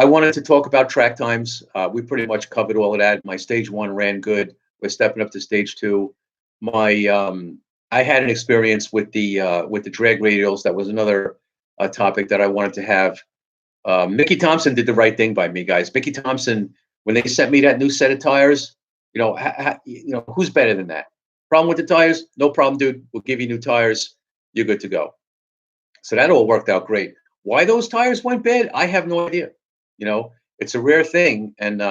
wanted to talk about track times. We pretty much covered all of that. My stage one ran good. We're stepping up to stage two. My I had an experience with the drag radials. That was another topic that I wanted to have. Mickey Thompson did the right thing by me, guys. Mickey Thompson, when they sent me that new set of tires, who's better than that? Problem with the tires? No problem, dude. We'll give you new tires. You're good to go. So that all worked out great. Why those tires went bad? I have no idea. It's a rare thing, and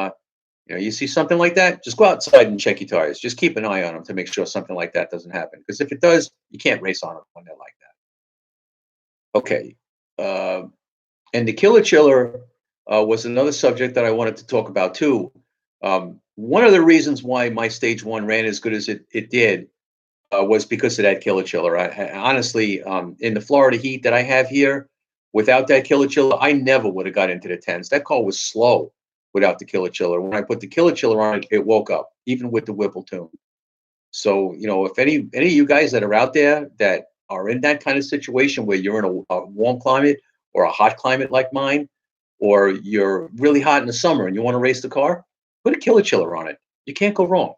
you see something like that, just go outside and check your tires. Just keep an eye on them to make sure something like that doesn't happen. Because if it does, you can't race on them when they're like that. Okay. Uh, and the killer chiller was another subject that I wanted to talk about too. One of the reasons why my stage one ran as good as it did was because of that killer chiller. Honestly, in the Florida heat that I have here, without that killer chiller, I never would have got into the tens. That car was slow without the killer chiller. When I put the killer chiller on it, it woke up, even with the Whipple tune. So, if any of you guys that are out there that are in that kind of situation where you're in a warm climate or a hot climate like mine, or you're really hot in the summer and you want to race the car, put a killer chiller on it. You can't go wrong.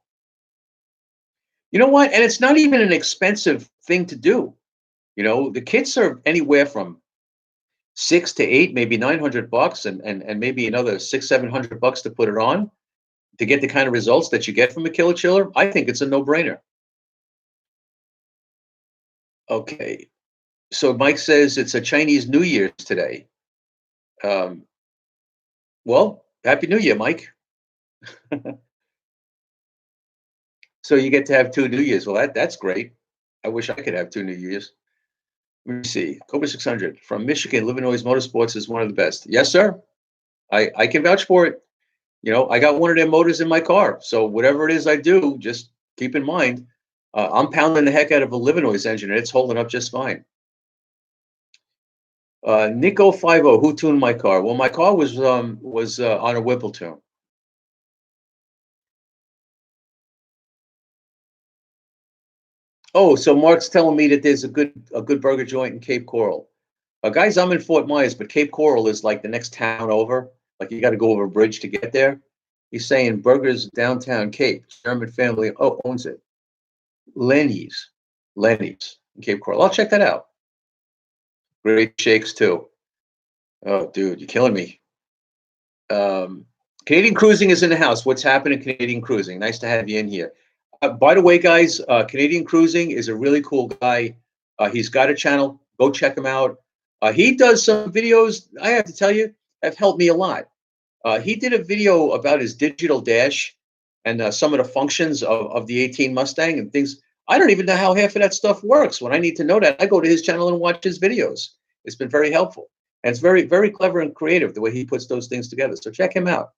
You know what? And it's not even an expensive thing to do. The kits are anywhere from 6 to 8, maybe $900, and maybe another 700 bucks to put it on to get the kind of results that you get from a killer chiller. I think it's a no-brainer. Okay, so Mike says it's a Chinese New Year's today. Um, well, Happy New Year, Mike. So you get to have two New Years. Well, that's great. I wish I could have two New Years. Let me see. Cobra 600 from Michigan. Illinois Motorsports is one of the best. Yes, sir. I can vouch for it. I got one of their motors in my car. So whatever it is I do, just keep in mind, I'm pounding the heck out of a Illinois engine, and it's holding up just fine. Nico 50, who tuned my car? Well, my car was on a Whipple tune. Oh, so Mark's telling me that there's a good burger joint in Cape Coral. Guys, I'm in Fort Myers, but Cape Coral is like the next town over. Like you got to go over a bridge to get there. He's saying burgers downtown Cape. German family owns it. Lenny's, Lenny's in Cape Coral. I'll check that out. Great shakes too. Oh, dude, you're killing me. Um, Canadian Cruising is in the house. What's happening, Canadian Cruising? Nice to have you in here. By the way, guys, Canadian Cruising is a really cool guy. He's got a channel. Go check him out. He does some videos, I have to tell you, have helped me a lot. He did a video about his digital dash and some of the functions of the 18 Mustang and things. I don't even know how half of that stuff works. When I need to know that, I go to his channel and watch his videos. It's been very helpful. And it's very, very clever and creative the way he puts those things together. So check him out.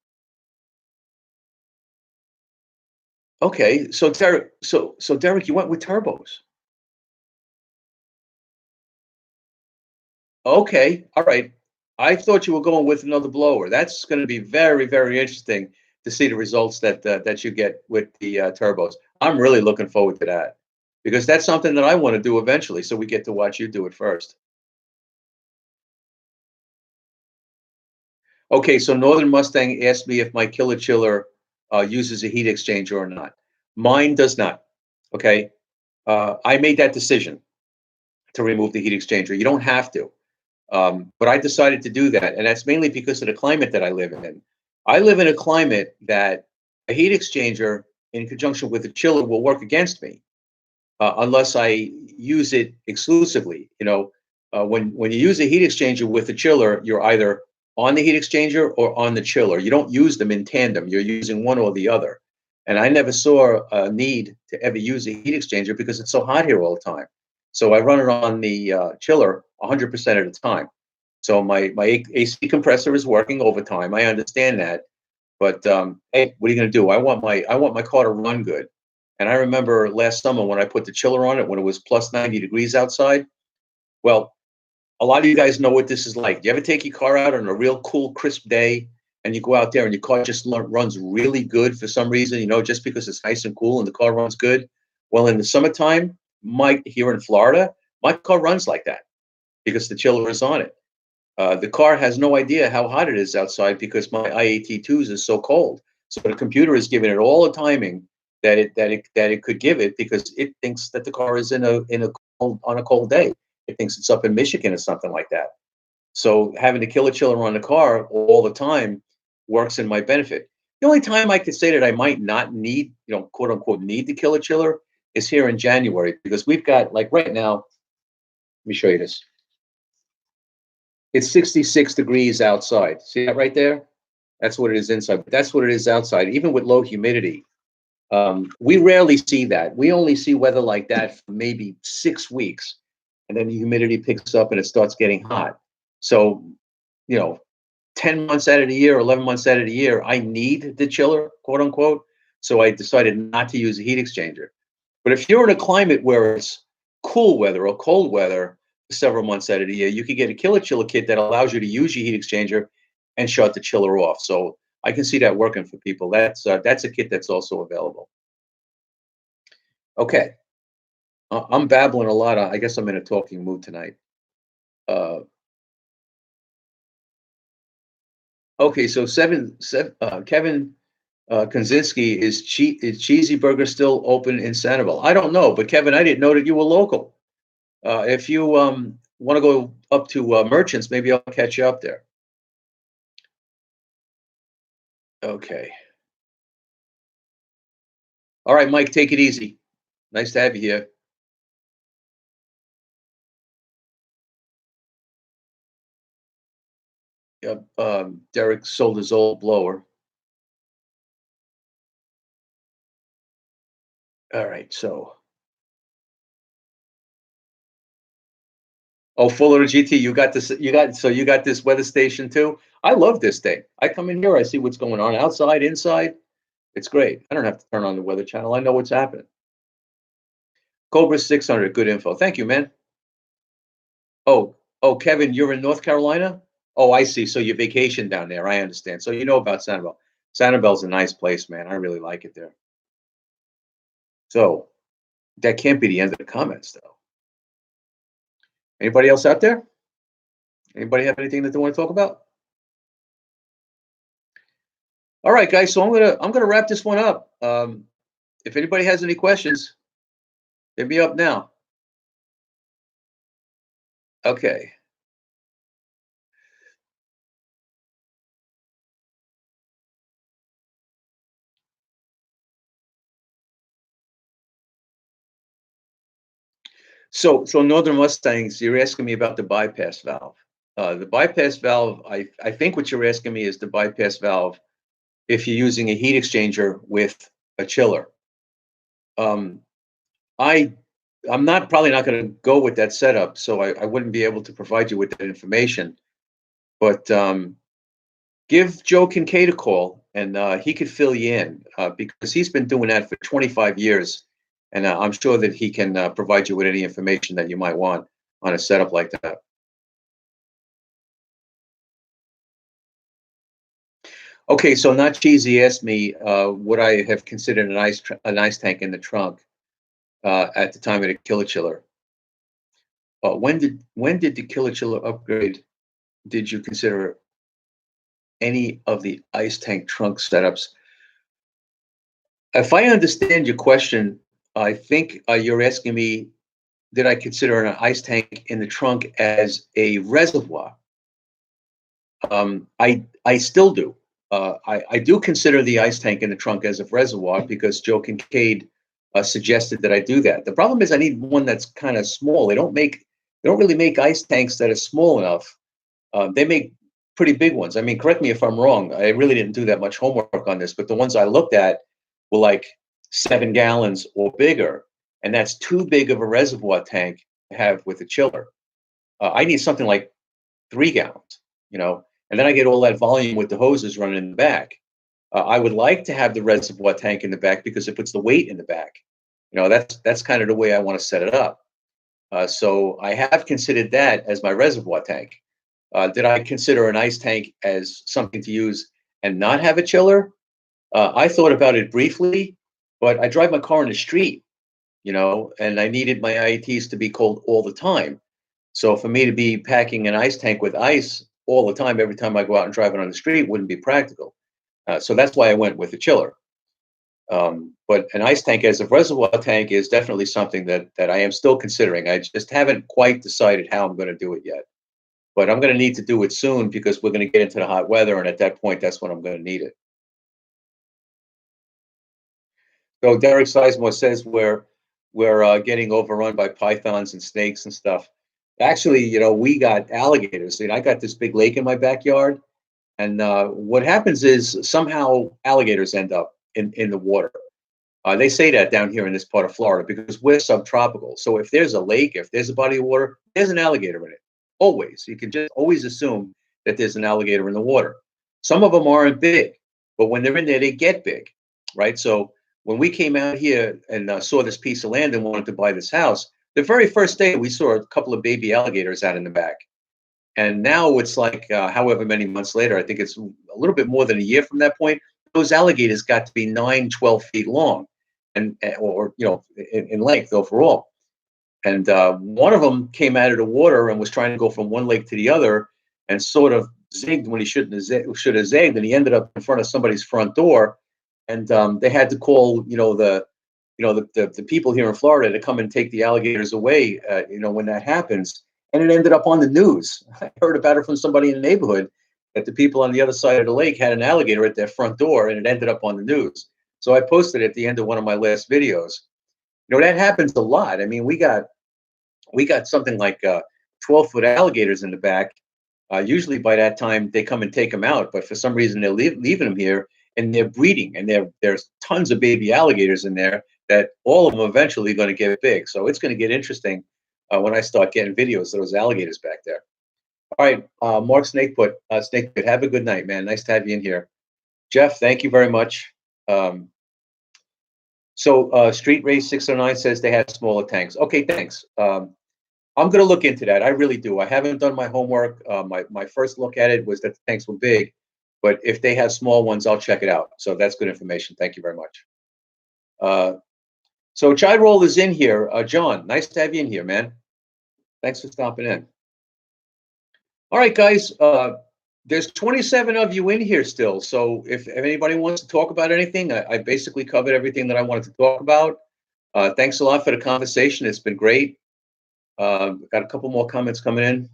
Okay, so Derek, so Derek, you went with turbos. Okay, all right. I thought you were going with another blower. That's going to be very, very interesting to see the results that you get with the turbos. I'm really looking forward to that because that's something that I want to do eventually. So we get to watch you do it first. Okay, so Northern Mustang asked me if my Killer Chiller uses a heat exchanger or not. Mine does not. Okay, I made that decision to remove the heat exchanger. You don't have to. But I decided to do that, and that's mainly because of the climate that I live in. I live in a climate that a heat exchanger in conjunction with a chiller will work against me unless I use it exclusively. When you use a heat exchanger with a chiller, you're either on the heat exchanger or on the chiller. You don't use them in tandem. You're using one or the other. And I never saw a need to ever use a heat exchanger because it's so hot here all the time. So I run it on the chiller 100% of the time. So my AC compressor is working overtime. I understand that, but hey, what are you going to do? I want my car to run good. And I remember last summer when I put the chiller on it when it was plus 90 degrees outside. Well, a lot of you guys know what this is like. Do you ever take your car out on a real cool, crisp day and you go out there and your car just runs really good for some reason, just because it's nice and cool and the car runs good? Well, in the summertime, here in Florida, my car runs like that because the chiller is on it. The car has no idea how hot it is outside because my IAT2s is so cold. So the computer is giving it all the timing that it could give it because it thinks that the car is on a cold day. It thinks it's up in Michigan or something like that. So having the killer chiller on the car all the time works in my benefit. The only time I could say that I might not need, quote unquote, need the killer chiller is here in January because we've got like right now. Let me show you this. It's 66 degrees outside. See that right there? That's what it is inside. But that's what it is outside, even with low humidity. We rarely see that. We only see weather like that for maybe 6 weeks, and then the humidity picks up and it starts getting hot. So, you know, 10 months out of the year, 11 months out of the year, I need the chiller, quote unquote. So I decided not to use a heat exchanger. But if you're in a climate where it's cool weather or cold weather several months out of the year, you could get a killer chiller kit that allows you to use your heat exchanger and shut the chiller off. So I can see that working for people. That's a kit that's also available. Okay, I'm babbling a lot. I guess I'm in a talking mood tonight. Uh, okay, so Kevin Konzinski, is Cheesy Burger still open in Sanibel? I don't know, but Kevin, I didn't know that you were local. If you want to go up to Merchants, maybe I'll catch you up there. Okay. All right, Mike, take it easy. Nice to have you here. Yep. Derek sold his old blower. All right, so Oh, Fuller GT, you got this. You got this weather station too. I love this thing. I come in here, I see what's going on outside, inside. It's great. I don't have to turn on the weather channel. I know what's happening. Cobra 600, good info. Thank you, man. Oh, oh, Kevin, you're in North Carolina? Oh, I see. So you vacation down there. I understand. So you know about Sanibel. Sanibel's a nice place, man. I really like it there. So that can't be the end of the comments, though. Anybody else out there? Anybody have anything that they want to talk about? All right, guys. So I'm gonna wrap this one up. If anybody has any questions, hit me up now. Okay. So Northern Mustangs, you're asking me about the bypass valve. The bypass valve, I think what you're asking me is the bypass valve if you're using a heat exchanger with a chiller. Um, I I'm not probably not going to go with that setup, so I wouldn't be able to provide you with that information. But give Joe Kincaid a call, and he could fill you in because he's been doing that for 25 years, and I'm sure that he can provide you with any information that you might want on a setup like that. Okay, so not cheesy asked me would I have considered an ice tank in the trunk at the time of the killer chiller. When did the killer chiller upgrade? Did you consider any of the ice tank trunk setups? If I understand your question, I think you're asking me, did I consider an ice tank in the trunk as a reservoir? I still do. I do consider the ice tank in the trunk as a reservoir because Joe Kincaid suggested that I do that. The problem is I need one that's kind of small. They don't really make ice tanks that are small enough. They make pretty big ones. I mean, correct me if I'm wrong. I really didn't do that much homework on this, but the ones I looked at were like 7 gallons or bigger, and that's too big of a reservoir tank to have with a chiller. I need something like 3 gallons, and then I get all that volume with the hoses running in the back. I would like to have the reservoir tank in the back because it puts the weight in the back. That's kind of the way I want to set it up. So I have considered that as my reservoir tank. Did I consider an ice tank as something to use and not have a chiller? I thought about it briefly, but I drive my car in the street, and I needed my IETs to be cold all the time. So for me to be packing an ice tank with ice all the time, every time I go out and drive it on the street, wouldn't be practical. So that's why I went with the chiller. But an ice tank as a reservoir tank is definitely something that I am still considering. I just haven't quite decided how I'm going to do it yet. But I'm going to need to do it soon because we're going to get into the hot weather, and at that point, that's when I'm going to need it. So Derek Sizemore says we're getting overrun by pythons and snakes and stuff. Actually, we got alligators. I got this big lake in my backyard, and what happens is somehow alligators end up in the water. They say that down here in this part of Florida because we're subtropical. So if there's a lake, if there's a body of water, there's an alligator in it. Always. You can just always assume that there's an alligator in the water. Some of them aren't big, but when they're in there, they get big, right? So when we came out here and saw this piece of land and wanted to buy this house, the very first day we saw a couple of baby alligators out in the back. And now it's like, however many months later, I think it's a little bit more than a year from that point, those alligators got to be 9, 12 feet long and or in length overall. And one of them came out of the water and was trying to go from one lake to the other and sort of zigged when he should have zigged, and he ended up in front of somebody's front door. And they had to call, the people here in Florida to come and take the alligators away, when that happens. And it ended up on the news. I heard about it from somebody in the neighborhood that the people on the other side of the lake had an alligator at their front door, and it ended up on the news. So I posted at the end of one of my last videos. That happens a lot. I mean, we got something like 12-foot alligators in the back. Usually by that time they come and take them out, but for some reason they're leaving them here, and they're breeding, and there's tons of baby alligators in there that all of them are eventually going to get big. So it's going to get interesting when I start getting videos of those alligators back there. All right, Mark Snakepit, have a good night, man. Nice to have you in here. Jeff, thank you very much. Um, Street Race 609 says they have smaller tanks. Okay, thanks. I'm going to look into that. I really do. I haven't done my homework. My first look at it was that the tanks were big, but if they have small ones, I'll check it out. So that's good information. Thank you very much. So Chai Roll is in here. John, nice to have you in here, man. Thanks for stopping in. All right, guys. There's 27 of you in here still. So if anybody wants to talk about anything, I basically covered everything that I wanted to talk about. Thanks a lot for the conversation. It's been great. Got a couple more comments coming in.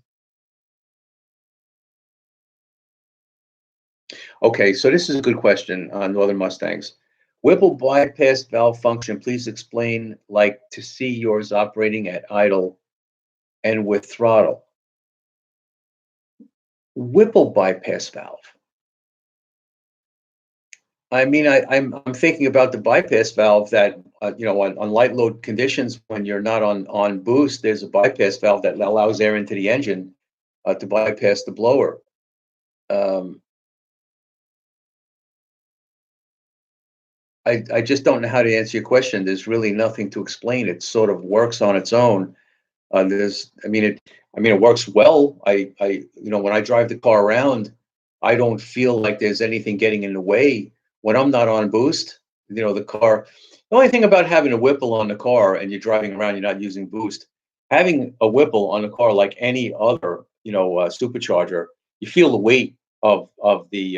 Okay, so this is a good question on Northern Mustangs. Whipple bypass valve function, please explain, like to see yours operating at idle and with throttle. Whipple bypass valve. I mean, I'm thinking about the bypass valve that on light load conditions when you're not on boost, there's a bypass valve that allows air into the engine to bypass the blower. I just don't know how to answer your question. There's really nothing to explain. It sort of works on its own. It works well. When I drive the car around, I don't feel like there's anything getting in the way when I'm not on boost. The car. The only thing about having a Whipple on the car and you're driving around, you're not using boost. Having a Whipple on the car like any other, supercharger, you feel the weight of the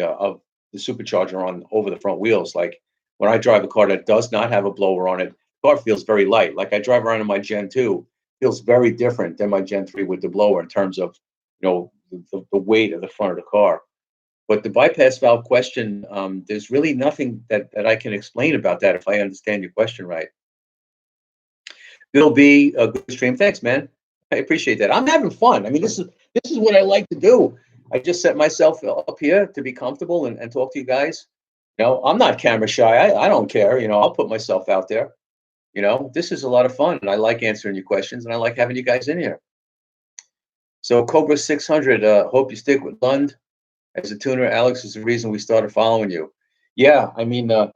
supercharger on over the front wheels. Like when I drive a car that does not have a blower on it, the car feels very light. Like I drive around in my Gen 2, feels very different than my Gen 3 with the blower in terms of, the weight of the front of the car. But the bypass valve question, there's really nothing that I can explain about that if I understand your question right. It'll be a good stream. Thanks, man. I appreciate that. I'm having fun. I mean, this is what I like to do. I just set myself up here to be comfortable and talk to you guys. I'm not camera shy. I don't care. I'll put myself out there. This is a lot of fun, and I like answering your questions, and I like having you guys in here. So Cobra 600, hope you stick with Lund. As a tuner, Alex is the reason we started following you. Yeah, I mean, I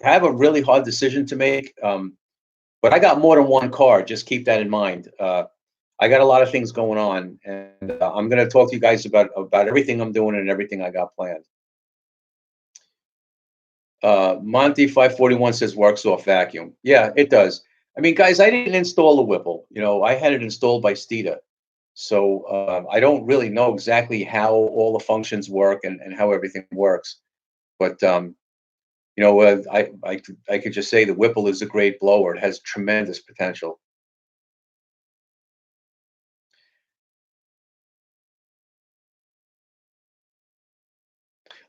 have a really hard decision to make, but I got more than one car. Just keep that in mind. I got a lot of things going on, and I'm going to talk to you guys about everything I'm doing and everything I got planned. Monty 541 says works off vacuum. Yeah, it does. I mean, guys, I didn't install the Whipple. I had it installed by Steeda. So I don't really know exactly how all the functions work and how everything works. But I could just say the Whipple is a great blower. It has tremendous potential.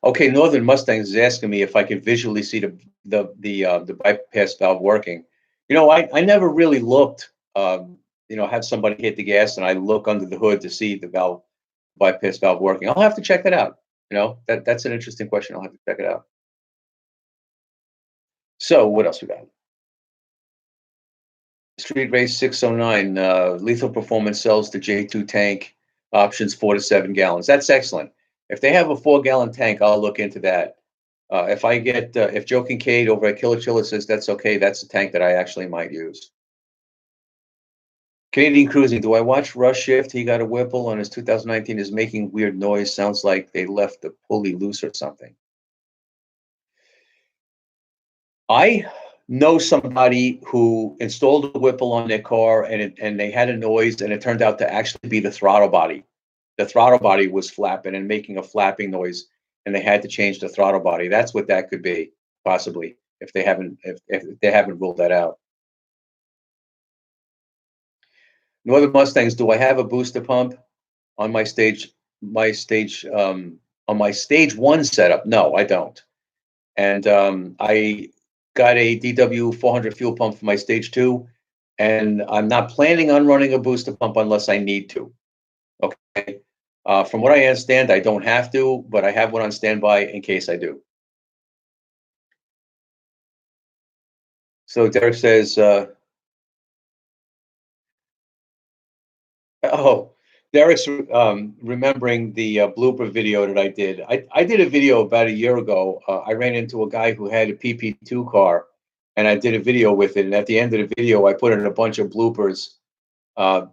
Okay, Northern Mustangs is asking me if I could visually see the bypass valve working. I never really looked. Had somebody hit the gas and I look under the hood to see the bypass valve working. I'll have to check that out. That's an interesting question. I'll have to check it out. So what else we got? Street Race 609, Lethal Performance sells the J2 tank options 4 to 7 gallons. That's excellent. If they have a 4-gallon tank, I'll look into that. If Joe Kincaid over at Killer Chiller says that's okay, that's the tank that I actually might use. Canadian Cruising, do I watch Rush Shift? He got a Whipple on his 2019 is making weird noise. Sounds like they left the pulley loose or something. I know somebody who installed a Whipple on their car and they had a noise and it turned out to actually be the throttle body. The throttle body was flapping and making a flapping noise and they had to change the throttle body. That's what that could be, possibly, if they haven't ruled that out. Northern Mustangs, do I have a booster pump on my stage on my stage 1 setup? No, I don't. And I got a DW 400 fuel pump for my stage 2, and I'm not planning on running a booster pump unless I need to. Okay. From what I understand, I don't have to, but I have one on standby in case I do. So Derek says, Oh, Derek's remembering the blooper video that I did. I did a video about a year ago. I ran into a guy who had a PP2 car, and I did a video with it. And at the end of the video, I put in a bunch of bloopers. Uh,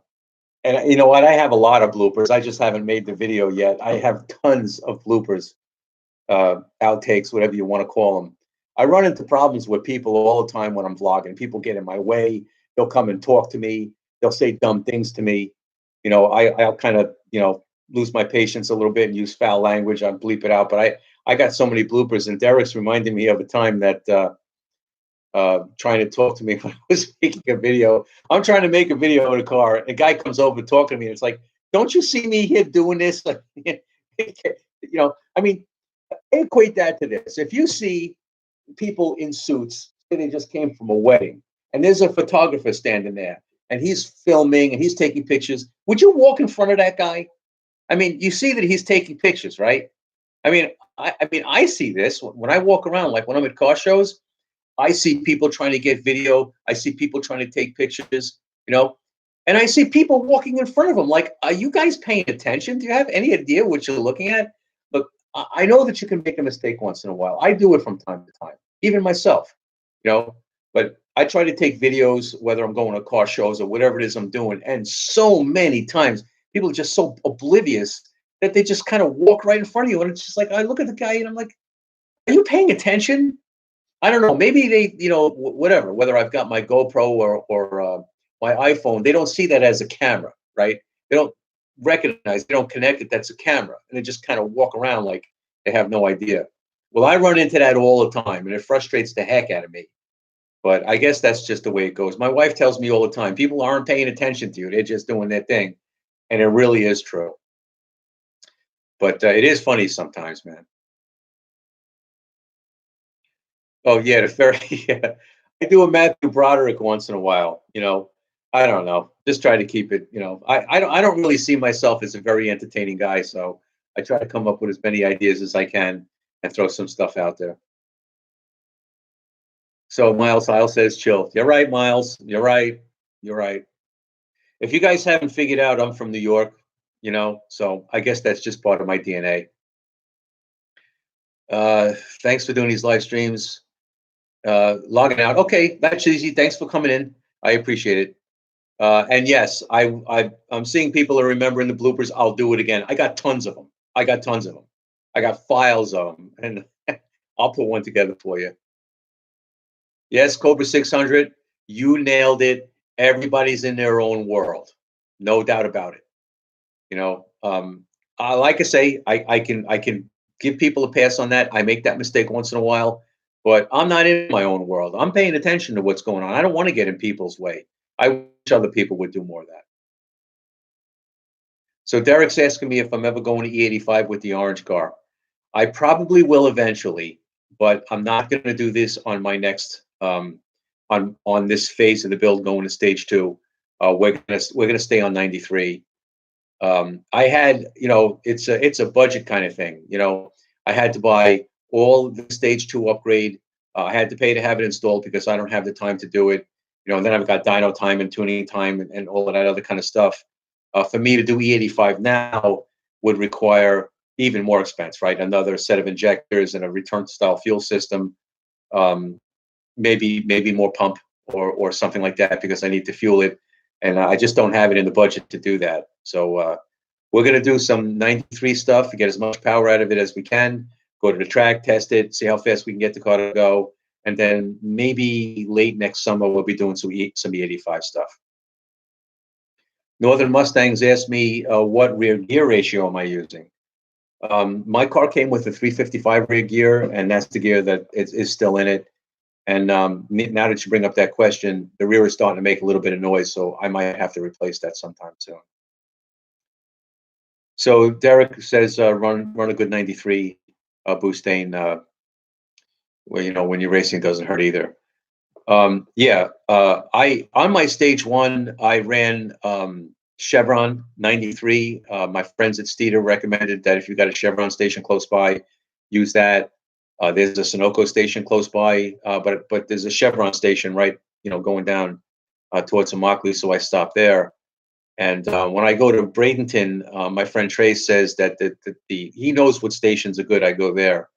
and you know what? I have a lot of bloopers. I just haven't made the video yet. I have tons of bloopers, outtakes, whatever you want to call them. I run into problems with people all the time when I'm vlogging. People get in my way. They'll come and talk to me. They'll say dumb things to me. I'll kind of, lose my patience a little bit and use foul language. I bleep it out. But I got so many bloopers. And Derek's reminding me of a time that trying to talk to me when I was making a video. I'm trying to make a video in a car. A guy comes over talking to me. And it's like, don't you see me here doing this? Like, I mean, equate that to this. If you see people in suits, say they just came from a wedding, and there's a photographer standing there, and he's filming and he's taking pictures, would you walk in front of that guy? I mean, you see that he's taking pictures, right? I see this when I walk around, like when I'm at car shows. I see people trying to get video. I see people trying to take pictures, you know, and I see people walking in front of them. Like, are you guys paying attention? Do you have any idea what you're looking at? Look, I know that you can make a mistake once in a while. I do it from time to time, even myself, you know. But I try to take videos, whether I'm going to car shows or whatever it is I'm doing. And so many times, people are just so oblivious that they just kind of walk right in front of you. And it's just like, I look at the guy and I'm like, are you paying attention? I don't know. Maybe they, whatever. Whether I've got my GoPro or my iPhone, they don't see that as a camera, right? They don't recognize. They don't connect it. That's a camera, and they just kind of walk around like they have no idea. Well, I run into that all the time, and it frustrates the heck out of me. But I guess that's just the way it goes. My wife tells me all the time, people aren't paying attention to you; they're just doing their thing, and it really is true. But it is funny sometimes, man. Oh yeah, the ferry. Yeah. I do a Matthew Broderick once in a while. I don't know. Just try to keep it. I don't really see myself as a very entertaining guy, so I try to come up with as many ideas as I can and throw some stuff out there. So Miles Isle says, "Chill." You're right, Miles. You're right. You're right. If you guys haven't figured out, I'm from New York. So I guess that's just part of my DNA. Uh, Thanks for doing these live streams. Logging out. Okay, that's easy. Thanks for coming in. I appreciate it. And yes, I'm seeing people are remembering the bloopers. I'll do it again. I got tons of them. I got tons of them. I got files of them, and I'll put one together for you. Yes, Cobra 600. You nailed it. Everybody's in their own world, no doubt about it. You know, like I say, I can give people a pass on that. I make that mistake once in a while, but I'm not in my own world. I'm paying attention to what's going on. I don't want to get in people's way. I wish other people would do more of that. So Derek's asking me if I'm ever going to E85 with the orange car. I probably will eventually, but I'm not going to do this on my next on this phase of the build going to stage two. We're gonna stay on 93. I had, it's a budget kind of thing. I had to buy all the stage two upgrade. I had to pay to have it installed because I don't have the time to do it. And then I've got dyno time and tuning time and all of that other kind of stuff. For me to do E85 now would require even more expense, right? Another set of injectors and a return style fuel system, um, maybe more pump or something like that because I need to fuel it, and I just don't have it in the budget to do that. So we're going to do some 93 stuff to get as much power out of it as we can. Go to the track, test it, see how fast we can get the car to go, and then maybe late next summer we'll be doing some E85 stuff. Northern Mustangs asked me what rear gear ratio am I using. My car came with a 355 rear gear, and that's the gear that is still in it. And now that you bring up that question, the rear is starting to make a little bit of noise, so I might have to replace that sometime soon. So Derek says, run a good 93 Boustain, where when you're racing, it doesn't hurt either. Yeah, I on my stage one, I ran Chevron 93. My friends at Steeder recommended that if you got a Chevron station close by, use that. There's a Sunoco station close by, but there's a Chevron station right, going down towards Immokalee, so I stopped there. And when I go to Bradenton, my friend Trey says that the he knows what stations are good. I go there.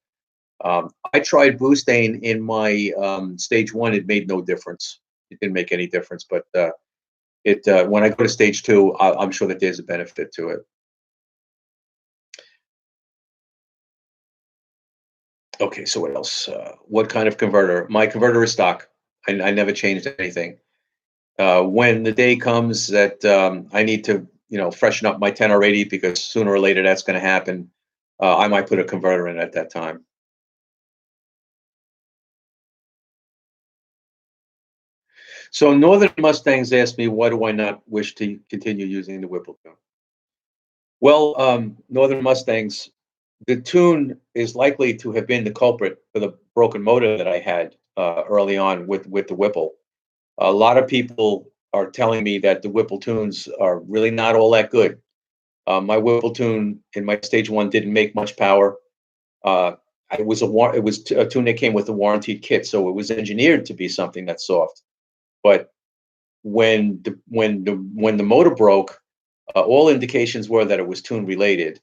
I tried Boostain in my stage one. It made no difference. It didn't make any difference. But it when I go to stage two, I'm sure that there's a benefit to it. Okay, so what else? What kind of converter? My converter is stock. I never changed anything. When the day comes that I need to, freshen up my 10 or 80 because sooner or later that's going to happen, I might put a converter in at that time. So Northern Mustangs asked me, why do I not wish to continue using the Whipple tune? Well, Northern Mustangs, the tune is likely to have been the culprit for the broken motor that I had early on with the Whipple. A lot of people are telling me that the Whipple tunes are really not all that good. My Whipple tune in my stage one didn't make much power. Uh, it was a tune that came with a warranted kit, so it was engineered to be something that's soft. But when the motor broke, all indications were that it was tune related.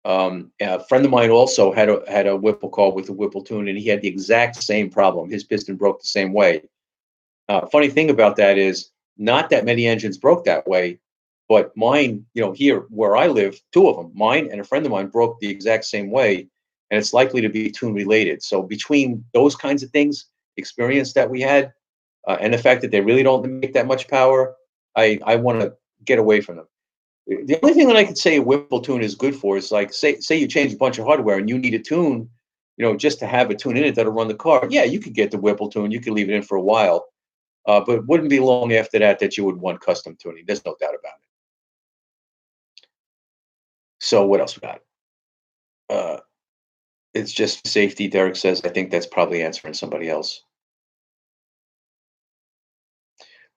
A friend of mine also had a Whipple car with a Whipple tune, and he had the exact same problem. His piston broke the same way. Funny thing about that is not that many engines broke that way, but mine, here where I live, two of them, mine and a friend of mine, broke the exact same way, and it's likely to be tune related. So between those kinds of things, experience that we had, and the fact that they really don't make that much power, I want to get away from them. The only thing that I could say a Whipple tune is good for is like say you change a bunch of hardware and you need a tune, just to have a tune in it that'll run the car. Yeah, you could get the Whipple tune, you could leave it in for a while, but it wouldn't be long after that that you would want custom tuning. There's no doubt about it. So what else we got? Uh, it's just safety. Derek says. I think that's probably answering somebody else.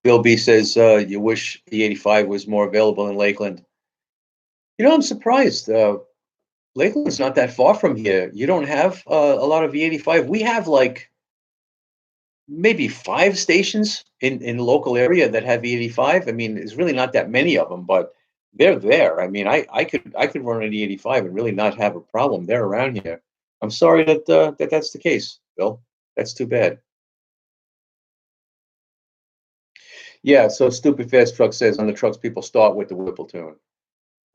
Bill B says you wish the 85 was more available in Lakeland. I'm surprised. Lakeland's not that far from here. You don't have a lot of V85. We have like maybe 5 stations in the local area that have E85. I mean, there's really not that many of them, but they're there. I mean, I could run an E85 and really not have a problem. They're around here. I'm sorry that that's the case, Bill. That's too bad. Yeah. So stupid fast truck says on the trucks people start with the Whipple tune,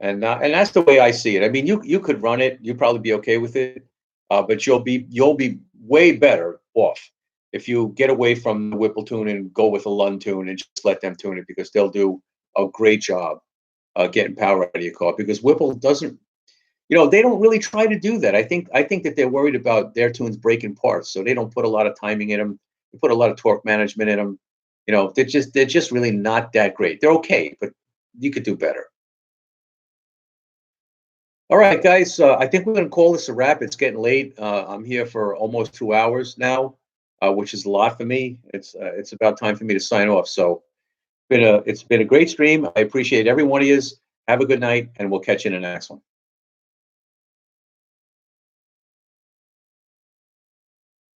and that's the way I see it. I mean, you could run it. You'd probably be okay with it, but you'll be way better off if you get away from the Whipple tune and go with a Lund tune and just let them tune it because they'll do a great job getting power out of your car. Because Whipple doesn't, they don't really try to do that. I think that they're worried about their tunes breaking parts, so they don't put a lot of timing in them. They put a lot of torque management in them. They're just really not that great. They're okay, but you could do better. All right, guys. I think we're going to call this a wrap. It's getting late. I'm here for almost 2 hours now, which is a lot for me. It's about time for me to sign off. So it's been a great stream. I appreciate every one of you. Have a good night, and we'll catch you in the next one.